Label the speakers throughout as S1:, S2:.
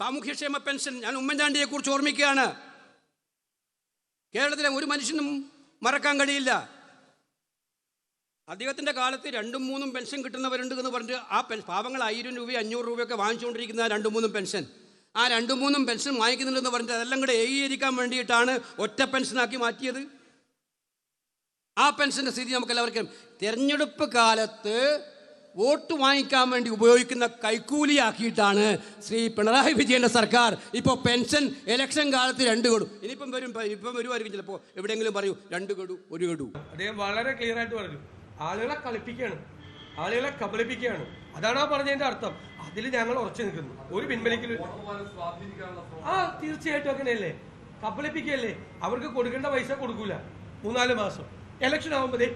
S1: സാമൂഹ്യക്ഷേമ പെൻഷൻ, ഞാൻ ഉമ്മൻചാണ്ടിയെ കുറിച്ച് ഓർമ്മിക്കുകയാണ്. കേരളത്തിലെ ഒരു മനുഷ്യനും മറക്കാൻ കഴിയില്ല. അദ്ദേഹത്തിൻ്റെ കാലത്ത് 2-3 പെൻഷൻ കിട്ടുന്നവരുണ്ട് എന്ന് പറഞ്ഞിട്ട് ആ പാവങ്ങൾ 1000 രൂപ 500 രൂപയൊക്കെ വാങ്ങിച്ചുകൊണ്ടിരിക്കുന്ന 2-3 പെൻഷൻ, ആ 2-3 പെൻഷൻ വാങ്ങിക്കുന്നുണ്ടെന്ന് പറഞ്ഞിട്ട് അതെല്ലാം കൂടെ ഏകീകരിക്കാൻ വേണ്ടിയിട്ടാണ് ഒറ്റ പെൻഷനാക്കി മാറ്റിയത്. ആ പെൻഷൻ്റെ സ്ഥിതി നമുക്കെല്ലാവർക്കും. തിരഞ്ഞെടുപ്പ് കാലത്ത് വോട്ട് വാങ്ങിക്കാൻ വേണ്ടി ഉപയോഗിക്കുന്ന കൈക്കൂലിയാക്കിയിട്ടാണ് ശ്രീ പിണറായി വിജയൻ്റെ സർക്കാർ ഇപ്പോൾ പെൻഷൻ ഇലക്ഷൻ കാലത്ത് 2 ഗഡു, ഇനിയിപ്പം വരുമായിരിക്കും ചിലപ്പോൾ എവിടെയെങ്കിലും പറയൂ 2 ഗഡു 1 ഗഡു.
S2: അദ്ദേഹം വളരെ ക്ലിയർ ആയിട്ട് പറഞ്ഞു, ആളുകളെ കളിപ്പിക്കുകയാണ്, ആളുകളെ കബളിപ്പിക്കുകയാണ്. അതാണ് ആ പറഞ്ഞതിന്റെ അർത്ഥം. അതിൽ ഞങ്ങൾ ഉറച്ചു നിൽക്കുന്നു. ഒരു പിൻവലിക്കലും തീർച്ചയായിട്ടും അങ്ങനെയല്ലേ, കബളിപ്പിക്കുകയല്ലേ. അവർക്ക് കൊടുക്കേണ്ട പൈസ കൊടുക്കൂല. 3-4 മാസം ഇലക്ഷൻ ആകുമ്പോഴേ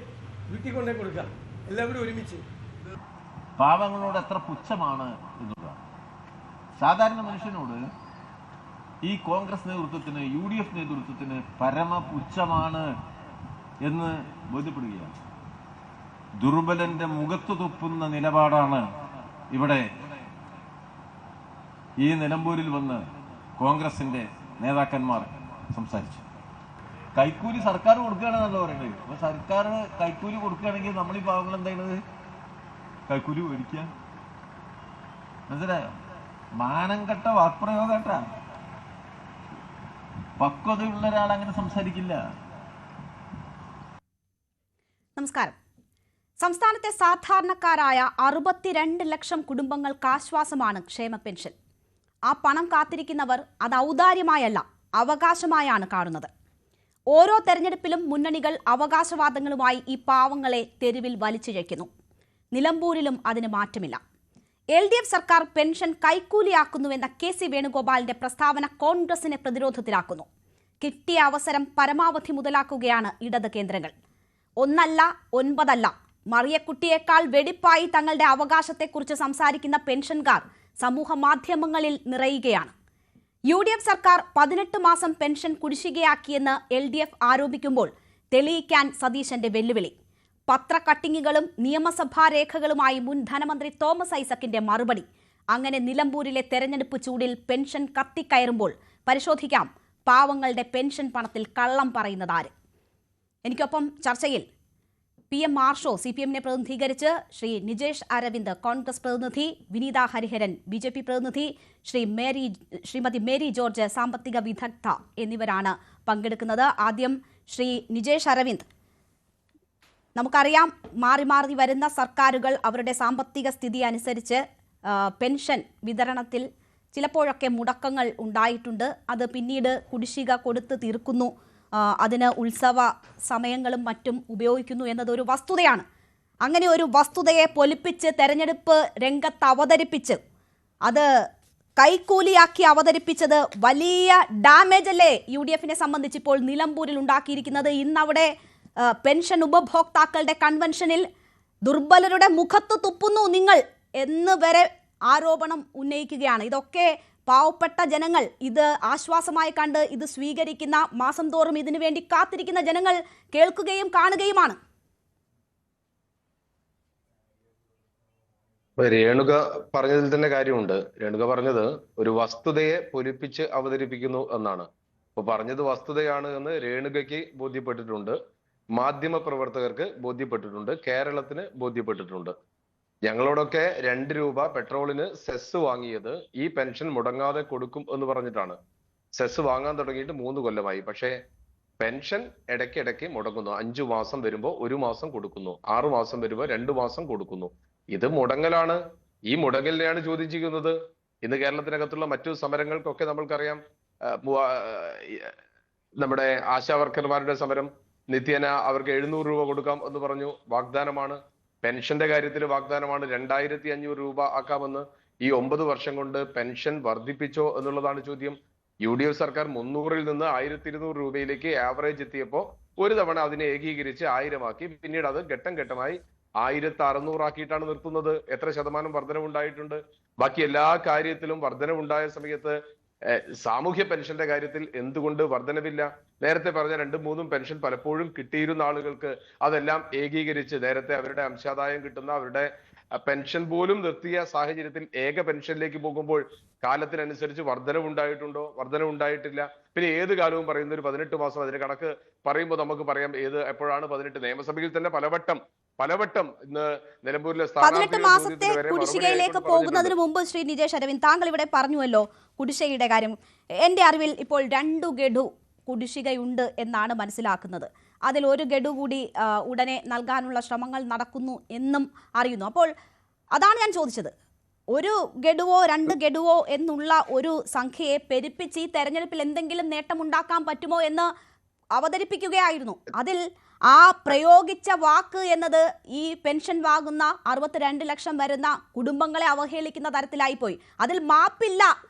S2: വീട്ടിൽ കൊണ്ടേ കൊടുക്കുക, എല്ലാവരും ഒരുമിച്ച്.
S3: പാവങ്ങളോട് എത്ര പുച്ഛമാണ് എന്നുള്ളതാണ്. സാധാരണ മനുഷ്യനോട് ഈ കോൺഗ്രസ് നേതൃത്വത്തിന്, UDF നേതൃത്വത്തിന് പരമപുച്ഛമാണ് എന്ന് ബോധ്യപ്പെടുകയാണ്. ദുർബലന്റെ മുഖത്ത് തുപ്പുന്ന നിലപാടാണ് ഇവിടെ ഈ നിലമ്പൂരിൽ വന്ന് കോൺഗ്രസിന്റെ നേതാക്കന്മാർ സംസാരിച്ചു. കൈക്കൂലി സർക്കാർ കൊടുക്കുകയാണെന്നല്ലോ പറയുന്നത്. അപ്പൊ സർക്കാർ കൈക്കൂലി കൊടുക്കുകയാണെങ്കിൽ നമ്മൾ ഈ പാവങ്ങൾ എന്തായത് കൈക്കൂലി മേടിക്കുക? മനസ്സിലായോ? മാനം കെട്ട വാക്പ്രയോഗട്ടാ. പക്വതയുള്ള ഒരാൾ അങ്ങനെ സംസാരിക്കില്ല.
S4: നമസ്കാരം. സംസ്ഥാനത്തെ സാധാരണക്കാരായ 62 ലക്ഷം കുടുംബങ്ങൾക്ക് ആശ്വാസമാണ് ക്ഷേമ പെൻഷൻ. ആ പണം കാത്തിരിക്കുന്നവർ അത് ഔദാര്യമായല്ല, അവകാശമായാണ് കാണുന്നത്. ഓരോ തെരഞ്ഞെടുപ്പിലും മുന്നണികൾ അവകാശവാദങ്ങളുമായി ഈ പാവങ്ങളെ തെരുവിൽ വലിച്ചിഴയ്ക്കുന്നു. നിലമ്പൂരിലും അതിന് മാറ്റമില്ല. LDF സർക്കാർ പെൻഷൻ കൈക്കൂലിയാക്കുന്നുവെന്ന KC വേണുഗോപാലിന്റെ പ്രസ്താവന കോൺഗ്രസിനെ പ്രതിരോധത്തിലാക്കുന്നു. കിട്ടിയ അവസരം പരമാവധി മുതലാക്കുകയാണ് ഇടത് കേന്ദ്രങ്ങൾ. 1 അല്ല 9 അല്ല, മറിയക്കുട്ടിയേക്കാൾ വെടിപ്പായി തങ്ങളുടെ അവകാശത്തെക്കുറിച്ച് സംസാരിക്കുന്ന പെൻഷൻകാർ സമൂഹ മാധ്യമങ്ങളിൽ നിറയുകയാണ്. UDF സർക്കാർ 18 മാസം പെൻഷൻ കുടിശ്ശികയാക്കിയെന്ന് LDF ആരോപിക്കുമ്പോൾ തെളിയിക്കാൻ സതീശന്റെ വെല്ലുവിളി. പത്രക്കട്ടിങ്ങുകളും നിയമസഭാ രേഖകളുമായി മുൻ ധനമന്ത്രി തോമസ് ഐസക്കിന്റെ മറുപടി. അങ്ങനെ നിലമ്പൂരിലെ തെരഞ്ഞെടുപ്പ് ചൂടിൽ പെൻഷൻ കത്തിക്കയറുമ്പോൾ പരിശോധിക്കാം പാവങ്ങളുടെ പെൻഷൻ പണത്തിൽ കള്ളം പറയുന്നതാര്. എനിക്കൊപ്പം ചർച്ചയിൽ PM മാർഷോ CPM പ്രതിനിധീകരിച്ച്, ശ്രീ നിജേഷ് അരവിന്ദ് കോൺഗ്രസ് പ്രതിനിധി, വിനീത ഹരിഹരൻ BJP പ്രതിനിധി, ശ്രീമതി മേരി ജോർജ് സാമ്പത്തിക വിദഗ്ധ എന്നിവരാണ് പങ്കെടുക്കുന്നത്. ആദ്യം ശ്രീ നിജേഷ് അരവിന്ദ്, നമുക്കറിയാം മാറി മാറി വരുന്ന സർക്കാരുകൾ അവരുടെ സാമ്പത്തിക സ്ഥിതി അനുസരിച്ച് പെൻഷൻ വിതരണത്തിൽ ചിലപ്പോഴൊക്കെ മുടക്കങ്ങൾ ഉണ്ടായിട്ടുണ്ട്. അത് പിന്നീട് കുടിശ്ശിക കൊടുത്ത് തീർക്കുന്നു, അതിന് ഉത്സവ സമയങ്ങളും മറ്റും ഉപയോഗിക്കുന്നു എന്നതൊരു വസ്തുതയാണ്. അങ്ങനെ ഒരു വസ്തുതയെ പൊലിപ്പിച്ച് തെരഞ്ഞെടുപ്പ് രംഗത്ത് അവതരിപ്പിച്ച് അത് കൈക്കൂലിയാക്കി അവതരിപ്പിച്ചത് വലിയ ഡാമേജ് അല്ലേ UDFനെ സംബന്ധിച്ച് ഇപ്പോൾ നിലമ്പൂരിൽ ഉണ്ടാക്കിയിരിക്കുന്നത്? ഇന്നവിടെ പെൻഷൻ ഉപഭോക്താക്കളുടെ കൺവെൻഷനിൽ ദുർബലരുടെ മുഖത്ത് തുപ്പുന്നു നിങ്ങൾ എന്ന് വരെ ആരോപണം ഉന്നയിക്കുകയാണ്. ഇതൊക്കെ പാവപ്പെട്ട ജനങ്ങൾ ഇത് ആശ്വാസമായി കണ്ട് ഇത് സ്വീകരിക്കുന്ന, മാസം തോറും ഇതിനു വേണ്ടി കാത്തിരിക്കുന്ന ജനങ്ങൾ കേൾക്കുകയും കാണുകയുമാണ്.
S5: രേണുക പറഞ്ഞതിൽ തന്നെ കാര്യമുണ്ട്. രേണുക പറഞ്ഞത് ഒരു വസ്തുതയെ പൊലിപ്പിച്ച് അവതരിപ്പിക്കുന്നു എന്നാണ്. അപ്പൊ പറഞ്ഞത് വസ്തുതയാണ് എന്ന് രേണുകയ്ക്ക് ബോധ്യപ്പെട്ടിട്ടുണ്ട്, മാധ്യമ പ്രവർത്തകർക്ക് ബോധ്യപ്പെട്ടിട്ടുണ്ട്, കേരളത്തിന് ബോധ്യപ്പെട്ടിട്ടുണ്ട്. ഞങ്ങളോടൊക്കെ 2 രൂപ പെട്രോളിന് സെസ് വാങ്ങിയത് ഈ പെൻഷൻ മുടങ്ങാതെ കൊടുക്കും എന്ന് പറഞ്ഞിട്ടാണ്. സെസ് വാങ്ങാൻ തുടങ്ങിയിട്ട് 3 കൊല്ലമായി. പക്ഷേ പെൻഷൻ ഇടയ്ക്കിടയ്ക്ക് മുടങ്ങുന്നു. 5 മാസം വരുമ്പോൾ 1 മാസം കൊടുക്കുന്നു, 6 മാസം വരുമ്പോൾ 2 മാസം കൊടുക്കുന്നു. ഇത് മുടങ്ങലാണ്. ഈ മുടങ്ങലിനെയാണ് ചോദ്യം ചെയ്യുന്നത്. ഇന്ന് കേരളത്തിനകത്തുള്ള മറ്റു സമരങ്ങൾക്കൊക്കെ നമ്മൾക്കറിയാം, നമ്മുടെ ആശാവർക്കർമാരുടെ സമരം, നിത്യേന അവർക്ക് 700 രൂപ കൊടുക്കാം എന്ന് പറഞ്ഞു, വാഗ്ദാനമാണ്. പെൻഷന്റെ കാര്യത്തിൽ വാഗ്ദാനമാണ്, 2500 രൂപ ആക്കാമെന്ന്. ഈ 9 വർഷം കൊണ്ട് പെൻഷൻ വർദ്ധിപ്പിച്ചോ എന്നുള്ളതാണ് ചോദ്യം. UDF സർക്കാർ 300-ൽ നിന്ന് 1200 രൂപയിലേക്ക് ആവറേജ് എത്തിയപ്പോൾ ഒരു തവണ അതിനെ ഏകീകരിച്ച് 1000 ആക്കി. പിന്നീട് അത് ഘട്ടം ഘട്ടമായി 1600 ആക്കിയിട്ടാണ് നിർത്തുന്നത്. എത്ര ശതമാനം വർധനവുണ്ടായിട്ടുണ്ട്? ബാക്കി എല്ലാ കാര്യത്തിലും വർധനവുണ്ടായ സമയത്ത് സാമൂഹ്യ പെൻഷന്റെ കാര്യത്തിൽ എന്തുകൊണ്ട് വർധനവില്ല? നേരത്തെ പറഞ്ഞ 2-3 പെൻഷൻ പലപ്പോഴും കിട്ടിയിരുന്ന ആളുകൾക്ക് അതെല്ലാം ഏകീകരിച്ച് നേരത്തെ അവരുടെ അംശാദായം കിട്ടുന്ന അവരുടെ പെൻഷൻ പോലും നിർത്തിയ സാഹചര്യത്തിൽ ഏക പെൻഷനിലേക്ക് പോകുമ്പോൾ കാലത്തിനനുസരിച്ച് വർധനവുണ്ടായിട്ടുണ്ടോ? വർധനവുണ്ടായിട്ടില്ല. പിന്നെ ഏത് കാലവും പറയുന്ന ഒരു 18 മാസം, അതിന്റെ കണക്ക് പറയുമ്പോൾ നമുക്ക് പറയാം എപ്പോഴാണ് 18. നിയമസഭയിൽ തന്നെ പലവട്ടം ഇന്ന് നിലമ്പൂരിലെ
S4: 18 മാസത്തെ കുടിശ്ശികയിലേക്ക് പോകുന്നതിന് മുമ്പ് ശ്രീ നിജേഷ് അരവിന്ദ്, താങ്കൾ ഇവിടെ പറഞ്ഞുവല്ലോ കുടിശ്ശികയുടെ കാര്യം. എന്റെ അറിവിൽ ഇപ്പോൾ 2 ഗഡു കുടിശ്ശികയുണ്ട് എന്നാണ് മനസ്സിലാക്കുന്നത്. അതിൽ ഒരു ഗഡു കൂടി ഉടനെ നൽകാനുള്ള ശ്രമങ്ങൾ നടക്കുന്നു എന്നും അറിയുന്നു. അപ്പോൾ അതാണ് ഞാൻ ചോദിച്ചത്. ഒരു ഗഡുവോ 2 ഗഡുവോ എന്നുള്ള ഒരു സംഖ്യയെ പെരുപ്പിച്ച് ഈ തെരഞ്ഞെടുപ്പിൽ എന്തെങ്കിലും നേട്ടമുണ്ടാക്കാൻ പറ്റുമോ എന്ന് അവതരിപ്പിക്കുകയായിരുന്നു. അതിൽ ആ പ്രയോഗിച്ച വാക്ക് എന്നത് ഈ പെൻഷൻ വാങ്ങുന്ന 62 ലക്ഷം വരുന്ന കുടുംബങ്ങളെ അവഹേളിക്കുന്ന തരത്തിലായിപ്പോയി. അതിൽ മാപ്പില്ല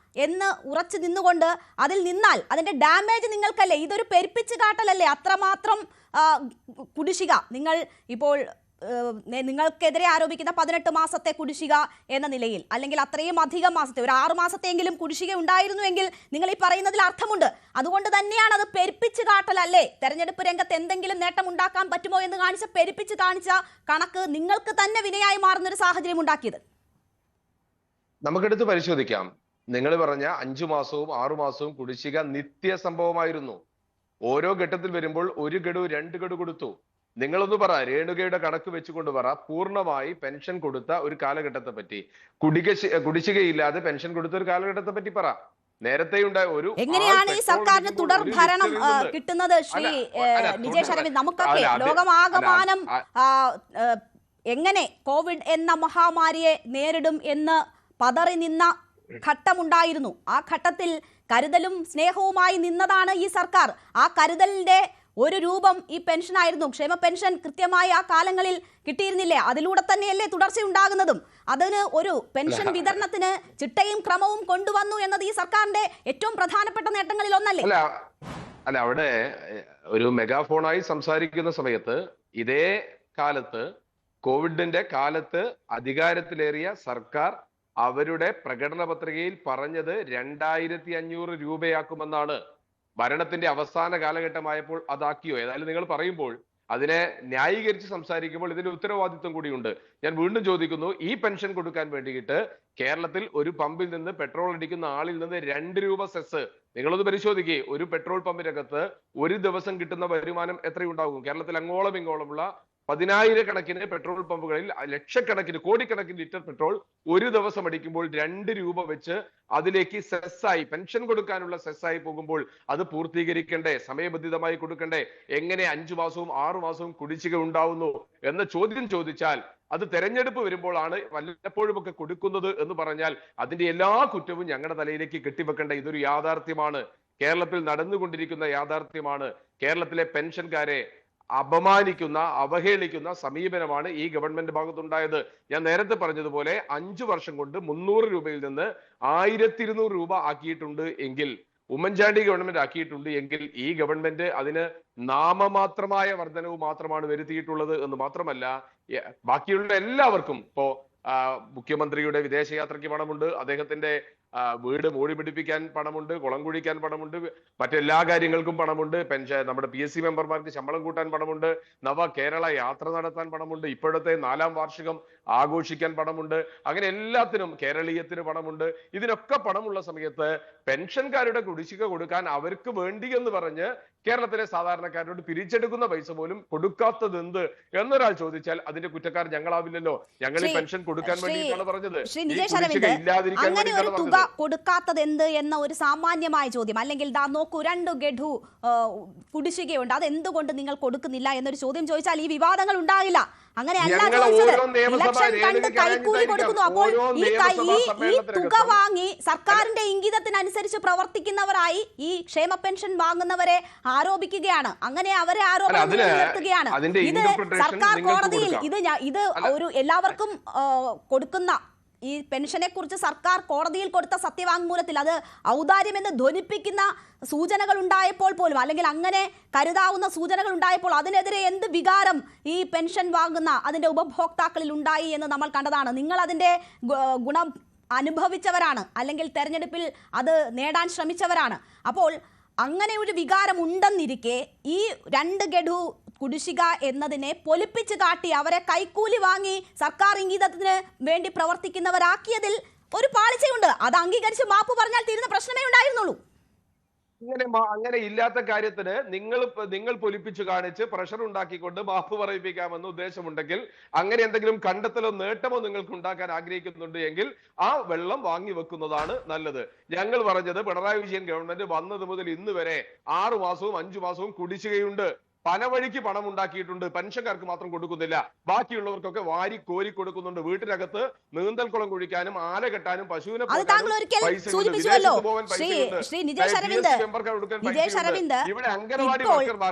S4: എന്ന് ഉറച്ചു നിന്നുകൊണ്ട് അതിൽ നിന്നാൽ അതിന്റെ ഡാമേജ് നിങ്ങൾക്കല്ലേ? ഇതൊരു പെരുപ്പിച്ച് കാട്ടലല്ലേ? അത്രമാത്രം കുടിശ്ശിക നിങ്ങൾ ഇപ്പോൾ നിങ്ങൾക്കെതിരെ ആരോപിക്കുന്ന 18 മാസത്തെ കുടിശ്ശിക എന്ന നിലയിൽ, അല്ലെങ്കിൽ അത്രയും അധികം മാസത്തെ ഒരു 6 മാസത്തെങ്കിലും കുടിശ്ശിക ഉണ്ടായിരുന്നുവെങ്കിൽ നിങ്ങൾ ഈ പറയുന്നതിൽ അർത്ഥമുണ്ട്. അതുകൊണ്ട് തന്നെയാണ് അത് പെരുപ്പിച്ച് കാട്ടലല്ലേ? തെരഞ്ഞെടുപ്പ് രംഗത്ത് എന്തെങ്കിലും നേട്ടം ഉണ്ടാക്കാൻ പറ്റുമോ എന്ന് പെരുപ്പിച്ച് കാണിച്ച കണക്ക് നിങ്ങൾക്ക് തന്നെ വിനയായി മാറുന്ന ഒരു സാഹചര്യം ഉണ്ടാക്കിയത്.
S5: നമുക്കെടുത്ത് പരിശോധിക്കാം. നിങ്ങൾ പറഞ്ഞ 5 മാസവും 6 മാസവും കുടിശ്ശിക നിത്യ സംഭവമായിരുന്നു. ഓരോ ഘട്ടത്തിൽ വരുമ്പോൾ 1 ഗഡു 2 ഗഡു കൊടുത്തു. നിങ്ങളൊന്ന് പറ, രേണുകയുടെ കണക്ക് വെച്ചുകൊണ്ട് പറ, പൂർണ്ണമായി പെൻഷൻ കൊടുത്ത ഒരു കാലഘട്ടത്തെ പറ്റി, കുടിശ്ശികയില്ലാതെ പെൻഷൻ കൊടുത്ത ഒരു കാലഘട്ടത്തെ പറ്റി പറ. നേരത്തെ ഉണ്ടായ ഒരു
S4: എങ്ങനെയാണ് ഈ സർക്കാരിന് തുടർ ഭരണം കിട്ടുന്നത്? ശ്രീ നിജേഷ് അരവിന്ദ്, നമുക്കൊക്കെ ലോകമാകമാനം എങ്ങനെ കോവിഡ് എന്ന മഹാമാരിയെ നേരിടും എന്ന് പതറി നിന്ന ഘട്ടമുണ്ടായിരുന്നു. ആ ഘട്ടത്തിൽ കരുതലും സ്നേഹവുമായി നിന്നതാണ് ഈ സർക്കാർ. ആ കരുതലിന്റെ ഒരു രൂപം ഈ പെൻഷനായിരുന്നു. ക്ഷേമ പെൻഷൻ കൃത്യമായി ആ കാലങ്ങളിൽ കിട്ടിയിരുന്നില്ലേ? അതിലൂടെ തന്നെയല്ലേ തുടർച്ചയുണ്ടാകുന്നതും. അതിന് ഒരു പെൻഷൻ വിതരണത്തിന് ചിട്ടയും ക്രമവും കൊണ്ടുവന്നു എന്നത് ഈ സർക്കാരിന്റെ ഏറ്റവും പ്രധാനപ്പെട്ട നേട്ടങ്ങളിൽ ഒന്നല്ലേ?
S5: അല്ല, അവിടെ ഒരു മെഗാഫോണായി സംസാരിക്കുന്ന സമയത്ത് ഇതേ കാലത്ത്, കോവിഡിന്റെ കാലത്ത് അധികാരത്തിലേറിയ സർക്കാർ അവരുടെ പ്രകടന പത്രികയിൽ പറഞ്ഞത് 2500 രൂപയാക്കുമെന്നാണ്. ഭരണത്തിന്റെ അവസാന കാലഘട്ടമായപ്പോൾ അതാക്കിയോ? ഏതായാലും നിങ്ങൾ പറയുമ്പോൾ അതിനെ ന്യായീകരിച്ച് സംസാരിക്കുമ്പോൾ ഇതിന്റെ ഉത്തരവാദിത്വം കൂടിയുണ്ട്. ഞാൻ വീണ്ടും ചോദിക്കുന്നു, ഈ പെൻഷൻ കൊടുക്കാൻ വേണ്ടിയിട്ട് കേരളത്തിൽ ഒരു പമ്പിൽ നിന്ന് പെട്രോൾ അടിക്കുന്ന ആളിൽ നിന്ന് 2 രൂപ സെസ്, നിങ്ങളൊന്ന് പരിശോധിക്കേ. ഒരു പെട്രോൾ പമ്പിനകത്ത് ഒരു ദിവസം കിട്ടുന്ന വരുമാനം എത്രയുണ്ടാകും? കേരളത്തിൽ അങ്ങോളം ഇങ്ങോളമുള്ള 10,000 പെട്രോൾ പമ്പുകളിൽ ലക്ഷക്കണക്കിന് കോടിക്കണക്കിന് ലിറ്റർ പെട്രോൾ ഒരു ദിവസം അടിക്കുമ്പോൾ 2 രൂപ വെച്ച് അതിലേക്ക് സെസ്സായി, പെൻഷൻ കൊടുക്കാനുള്ള സെസ്സായി പോകുമ്പോൾ അത് പൂർത്തീകരിക്കണ്ടേ? സമയബന്ധിതമായി കൊടുക്കണ്ടേ? എങ്ങനെ 5 മാസവും 6 മാസവും കുടിശ്ശിക ഉണ്ടാവുന്നു എന്ന ചോദ്യം ചോദിച്ചാൽ അത് തെരഞ്ഞെടുപ്പ് വരുമ്പോഴാണ് വല്ലപ്പോഴും ഒക്കെ കൊടുക്കുന്നത് എന്ന് പറഞ്ഞാൽ അതിന്റെ എല്ലാ കുറ്റവും ഞങ്ങളുടെ തലയിലേക്ക് കെട്ടിവെക്കേണ്ട ഇതൊരു യാഥാർത്ഥ്യമാണ്. കേരളത്തിൽ നടന്നുകൊണ്ടിരിക്കുന്ന യാഥാർത്ഥ്യമാണ്. കേരളത്തിലെ പെൻഷൻകാരെ അപമാനിക്കുന്ന, അവഹേളിക്കുന്ന സമീപനമാണ് ഈ ഗവൺമെന്റ് ഭാഗത്തുണ്ടായത്. ഞാൻ നേരത്തെ പറഞ്ഞതുപോലെ 5 വർഷം കൊണ്ട് 300 രൂപയിൽ നിന്ന് 1200 രൂപ ആക്കിയിട്ടുണ്ട് എങ്കിൽ, ഉമ്മൻചാണ്ടി ഗവൺമെന്റ് ആക്കിയിട്ടുണ്ട് എങ്കിൽ, ഈ ഗവൺമെന്റ് അതിന് നാമമാത്രമായ വർധനവ് മാത്രമാണ് വരുത്തിയിട്ടുള്ളത് എന്ന് മാത്രമല്ല, ബാക്കിയുള്ള എല്ലാവർക്കും ഇപ്പോ മുഖ്യമന്ത്രിയുടെ വിദേശയാത്രയ്ക്ക് പണമുണ്ട്, അദ്ദേഹത്തിന്റെ വീട് മോടി പിടിപ്പിക്കാൻ പണമുണ്ട്, കുളം കുഴിക്കാൻ പണമുണ്ട്, മറ്റെല്ലാ കാര്യങ്ങൾക്കും പണമുണ്ട്, പെൻഷൻ, നമ്മുടെ PSC മെമ്പർമാർക്ക് ശമ്പളം കൂട്ടാൻ പണമുണ്ട്, നവ കേരള യാത്ര നടത്താൻ പണമുണ്ട്, ഇപ്പോഴത്തെ 4ാം വാർഷികം ആഘോഷിക്കാൻ പണമുണ്ട്, അങ്ങനെ എല്ലാത്തിനും കേരളീയത്തിന് പണമുണ്ട്. ഇതിനൊക്കെ പണമുള്ള സമയത്ത് പെൻഷൻകാരുടെ കുടിശ്ശിക കൊടുക്കാൻ അവർക്ക് വേണ്ടി എന്ന് പറഞ്ഞ് കേരളത്തിലെ സാധാരണക്കാരോട് പിരിച്ചെടുക്കുന്ന പൈസ പോലും കൊടുക്കാത്തത് എന്ത് എന്നൊരാൾ ചോദിച്ചാൽ അതിന്റെ കുറ്റക്കാർ ഞങ്ങളാവില്ലല്ലോ. ഞങ്ങൾ ഈ പെൻഷൻ കൊടുക്കാൻ വേണ്ടിയിട്ടാണ് പറഞ്ഞത്, ഇല്ലാതിരിക്കാൻ വേണ്ടിയിട്ടാണ് പറഞ്ഞത്.
S4: കൊടുക്കാത്തത് എന്ത് എന്ന ഒരു സാമാന്യമായ ചോദ്യം, അല്ലെങ്കിൽ ദാ നോക്കൂ 2 ഗഡു കുടിശ്ശികയുണ്ട്, അത് എന്തുകൊണ്ട് നിങ്ങൾ കൊടുക്കുന്നില്ല എന്നൊരു ചോദ്യം ചോദിച്ചാൽ ഈ വിവാദങ്ങൾ ഉണ്ടാകില്ല. അങ്ങനെയല്ല ചോദിച്ചത്. ഇലക്ഷൻ കണ്ട് കൈക്കൂലി കൊടുക്കുന്നു. അപ്പോൾ ഈ തുക വാങ്ങി സർക്കാരിന്റെ ഇംഗിതത്തിനനുസരിച്ച് പ്രവർത്തിക്കുന്നവരായി ഈ ക്ഷേമ പെൻഷൻ വാങ്ങുന്നവരെ ആരോപിക്കുകയാണ്. അങ്ങനെ അവരെ ആരോപണം ഉയർത്തുകയാണ്. ഇത് സർക്കാർ കോടതിയിൽ ഇത് ഒരു എല്ലാവർക്കും കൊടുക്കുന്ന ഈ പെൻഷനെ കുറിച്ച് സർക്കാർ കോടതിയിൽ കൊടുത്ത സത്യവാങ്മൂലത്തിൽ അത് ഔദാര്യമെന്ന് ധ്വനിപ്പിക്കുന്ന സൂചനകൾ ഉണ്ടായപ്പോൾ പോലും, അല്ലെങ്കിൽ അങ്ങനെ കരുതാവുന്ന സൂചനകൾ ഉണ്ടായപ്പോൾ അതിനെതിരെ എന്ത് വികാരം ഈ പെൻഷൻ വാങ്ങുന്ന അതിന്റെ ഉപഭോക്താക്കളിൽ ഉണ്ടായി എന്ന് നമ്മൾ കണ്ടതാണ്. നിങ്ങൾ അതിന്റെ ഗുണം അനുഭവിച്ചവരാണ്, അല്ലെങ്കിൽ തെരഞ്ഞെടുപ്പിൽ അത് നേടാൻ ശ്രമിച്ചവരാണ്. അപ്പോൾ അങ്ങനെ ഒരു വികാരം ഉണ്ടെന്നിരിക്കെ ഈ 2 ഗഡു കുടിശ്ശിക എന്നതിനെ പൊലിപ്പിച്ച് കാട്ടി അവരെ കൈക്കൂലി വാങ്ങി സർക്കാർ ഇംഗിതത്തിന് വേണ്ടി പ്രവർത്തിക്കുന്നവരാക്കിയതിൽ ഒരു പാളിച്ചയുണ്ട്. അത് അംഗീകരിച്ച് മാപ്പ് പറഞ്ഞാൽ തീരുന്ന പ്രശ്നമേ ഉണ്ടായിരുന്നുള്ളൂ.
S5: അങ്ങനെ ഇല്ലാത്ത കാര്യത്തിന് നിങ്ങൾ പൊലിപ്പിച്ചു കാണിച്ച് പ്രഷർ ഉണ്ടാക്കിക്കൊണ്ട് മാപ്പ് പറയിപ്പിക്കാമെന്ന് ഉദ്ദേശമുണ്ടെങ്കിൽ, അങ്ങനെ എന്തെങ്കിലും കണ്ടെത്തലോ നേട്ടമോ നിങ്ങൾക്ക് ഉണ്ടാക്കാൻ ആഗ്രഹിക്കുന്നുണ്ട് എങ്കിൽ ആ വെള്ളം വാങ്ങി വെക്കുന്നതാണ് നല്ലത്. ഞങ്ങൾ പറഞ്ഞത് പിണറായി വിജയൻ ഗവൺമെന്റ് വന്നത് മുതൽ ഇന്ന് വരെ 6 മാസവും 5 മാസവും കുടിശ്ശികയുണ്ട്. പല വഴിക്ക് പണം ഉണ്ടാക്കിയിട്ടുണ്ട്. പെൻഷൻകാർക്ക് മാത്രം കൊടുക്കുന്നില്ല, ബാക്കിയുള്ളവർക്കൊക്കെ വാരി കോരി കൊടുക്കുന്നുണ്ട്. വീട്ടിനകത്ത് നീന്തൽക്കുളം കുഴിക്കാനും ആല കെട്ടാനും പശുവിനെ
S4: ഇവിടെ അംഗനവാടി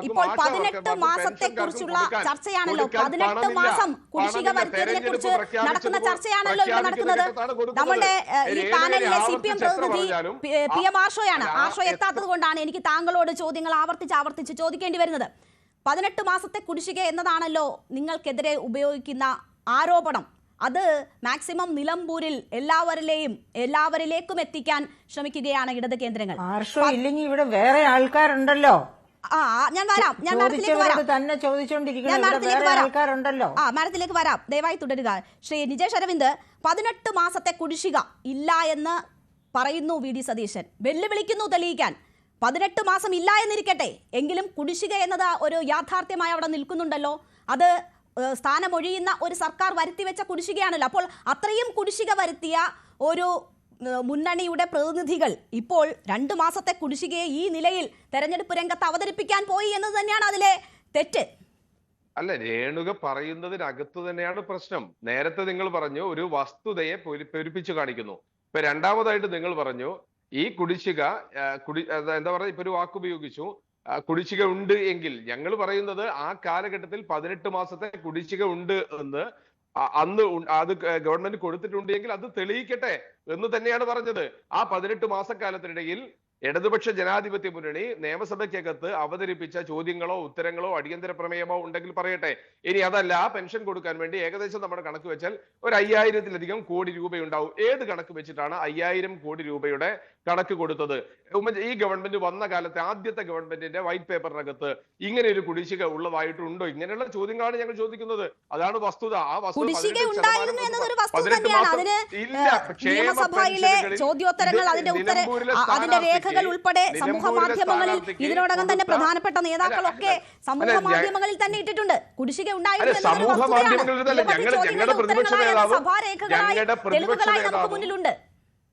S4: ഇപ്പോൾ 18 മാസത്തെക്കുറിച്ചുള്ള ചർച്ചയാണല്ലോ, 18 മാസം കുടിശ്ശിക വരുത്തിയതിനെ കുറിച്ച് നടക്കുന്ന ചർച്ചയാണല്ലോ ഇവിടെ നടക്കുന്നത്. നമ്മുടെ ഈ പാനലിലെ CPM പ്രതിനിധി PM ആർഷോയാണ്. ആർഷോ എത്താത്തത് കൊണ്ടാണ് എനിക്ക് താങ്കളോട് ചോദ്യങ്ങൾ ആവർത്തിച്ച് ചോദിക്കേണ്ടി വരുന്നത്. 18 മാസത്തെ കുടിശ്ശിക എന്നതാണല്ലോ നിങ്ങൾക്കെതിരെ ഉപയോഗിക്കുന്ന ആരോപണം. അത് മാക്സിമം നിലമ്പൂരിൽ എല്ലാവരിലേക്കും എത്തിക്കാൻ ശ്രമിക്കുകയാണ് ഇടത് കേന്ദ്രങ്ങൾ.
S6: ഇല്ലെങ്കിൽ ഇവിടെ വേറെ ആൾക്കാരുണ്ടല്ലോ.
S4: ഞാൻ മാഡത്തിലേക്ക് വരാം, ദയവായി തുടരുക. ശ്രീ നിജേഷ് അരവിന്ദ്, 18 മാസത്തെ കുടിശ്ശിക ഇല്ല എന്ന് പറയുന്നു VD സതീശൻ, വെല്ലുവിളിക്കുന്നു തെളിയിക്കാൻ. 18 മാസം ഇല്ല എന്നിരിക്കട്ടെ, എങ്കിലും കുടിശ്ശിക എന്നത് ഒരു യാഥാർത്ഥ്യമായി അവിടെ നിൽക്കുന്നുണ്ടല്ലോ. അത് സ്ഥാനമൊഴിയുന്ന ഒരു സർക്കാർ വരുത്തിവെച്ച കുടിശ്ശികയാണല്ലോ. അപ്പോൾ അത്രയും കുടിശ്ശിക വരുത്തിയ ഒരു മുന്നണിയുടെ പ്രതിനിധികൾ ഇപ്പോൾ 2 മാസത്തെ കുടിശ്ശികയെ ഈ നിലയിൽ തെരഞ്ഞെടുപ്പ് രംഗത്ത് അവതരിപ്പിക്കാൻ പോയി എന്നത് തന്നെയാണ് അതിലെ തെറ്റ്.
S5: അല്ല, രേണുക പറയുന്നതിനകത്ത് തന്നെയാണ് പ്രശ്നം. നേരത്തെ നിങ്ങൾ പറഞ്ഞു ഒരു വസ്തുതയെ പെരുപ്പിച്ചു കാണിക്കുന്നു. ഇപ്പൊ രണ്ടാമതായിട്ട് നിങ്ങൾ പറഞ്ഞു ഈ കുടിശ്ശിക എന്താ പറയുക, ഇപ്പൊ ഒരു വാക്ക് ഉപയോഗിച്ചു, കുടിശ്ശിക ഉണ്ട് എങ്കിൽ. ഞങ്ങൾ പറയുന്നത് ആ കാലഘട്ടത്തിൽ 18 മാസത്തെ കുടിശ്ശിക ഉണ്ട് എന്ന് അന്ന് അത് ഗവൺമെന്റ് കൊടുത്തിട്ടുണ്ട് എങ്കിൽ അത് തെളിയിക്കട്ടെ എന്ന് തന്നെയാണ് പറഞ്ഞത്. ആ 18 മാസക്കാലത്തിനിടയിൽ ഇടതുപക്ഷ ജനാധിപത്യ മുന്നണി നിയമസഭയ്ക്കകത്ത് അവതരിപ്പിച്ച ചോദ്യങ്ങളോ ഉത്തരങ്ങളോ അടിയന്തര പ്രമേയമോ ഉണ്ടെങ്കിൽ പറയട്ടെ. ഇനി അതല്ല, പെൻഷൻ കൊടുക്കാൻ വേണ്ടി ഏകദേശം നമ്മുടെ കണക്ക് വെച്ചാൽ ഒരു 5000-ലധികം കോടി രൂപയുണ്ടാവും. ഏത് കണക്ക് വെച്ചിട്ടാണ് 5000 കോടി രൂപയുടെ കണക്ക് കൊടുത്തത്? ഈ ഗവൺമെന്റ് വന്ന കാലത്തെ ആദ്യത്തെ ഗവൺമെന്റിന്റെ വൈറ്റ് പേപ്പറിനകത്ത് ഇങ്ങനെ ഒരു കുടിശ്ശിക ഉള്ളതായിട്ടുണ്ടോ? ഇങ്ങനെയുള്ള ചോദ്യങ്ങളാണ് ഞങ്ങൾ ചോദിക്കുന്നത്. അതാണ് വസ്തുത. ആ വസ്തുത
S4: ഉൾപ്പെടെ സമൂഹ മാധ്യമങ്ങളിൽ ഇതിനോടകം തന്നെ പ്രധാനപ്പെട്ട നേതാക്കളൊക്കെ സമൂഹ മാധ്യമങ്ങളിൽ തന്നെ ഇട്ടിട്ടുണ്ട്. കുടിശ്ശിക ഉണ്ടായിരുന്നു മുന്നിലുണ്ട്.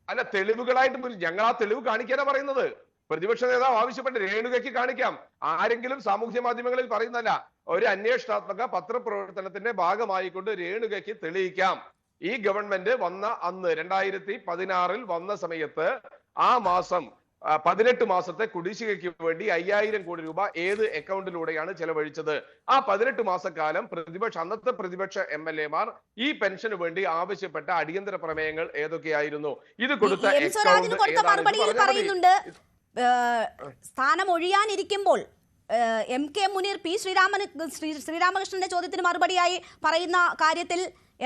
S5: അല്ല, തെളിവുകളായിട്ട് ഞങ്ങൾ ആ തെളിവ് കാണിക്കാനാ പറയുന്നത്. പ്രതിപക്ഷ നേതാവ് ആവശ്യപ്പെട്ട് രേണുകയ്ക്ക് കാണിക്കാം. ആരെങ്കിലും സാമൂഹ്യ മാധ്യമങ്ങളിൽ പറയുന്നതല്ല, ഒരു അന്വേഷണാത്മക പത്രപ്രവർത്തനത്തിന്റെ ഭാഗമായിക്കൊണ്ട് രേണുകയ്ക്ക് തെളിയിക്കാം. ഈ ഗവൺമെന്റ് വന്ന അന്ന് 2016 വന്ന സമയത്ത് ആ മാസം 18 മാസത്തെ കുടിശ്ശികയ്ക്ക് വേണ്ടി 5000 കോടി രൂപ ഏത് അക്കൗണ്ടിലൂടെയാണ് ചെലവഴിച്ചത്? ആ 18 മാസക്കാലം അന്നത്തെ പ്രതിപക്ഷ MLA-മാർ ഈ പെൻഷന് വേണ്ടി ആവശ്യപ്പെട്ട അടിയന്തര പ്രമേയങ്ങൾ ഏതൊക്കെയായിരുന്നു? ഇത് കൊടുത്ത
S4: മറുപടിയിൽ പറയുന്നുണ്ട്, സ്ഥാനം ഒഴിയാനിരിക്കുമ്പോൾ MK മുനീർ ശ്രീരാമകൃഷ്ണന്റെ ചോദ്യത്തിന് മറുപടിയായി പറയുന്ന കാര്യത്തിൽ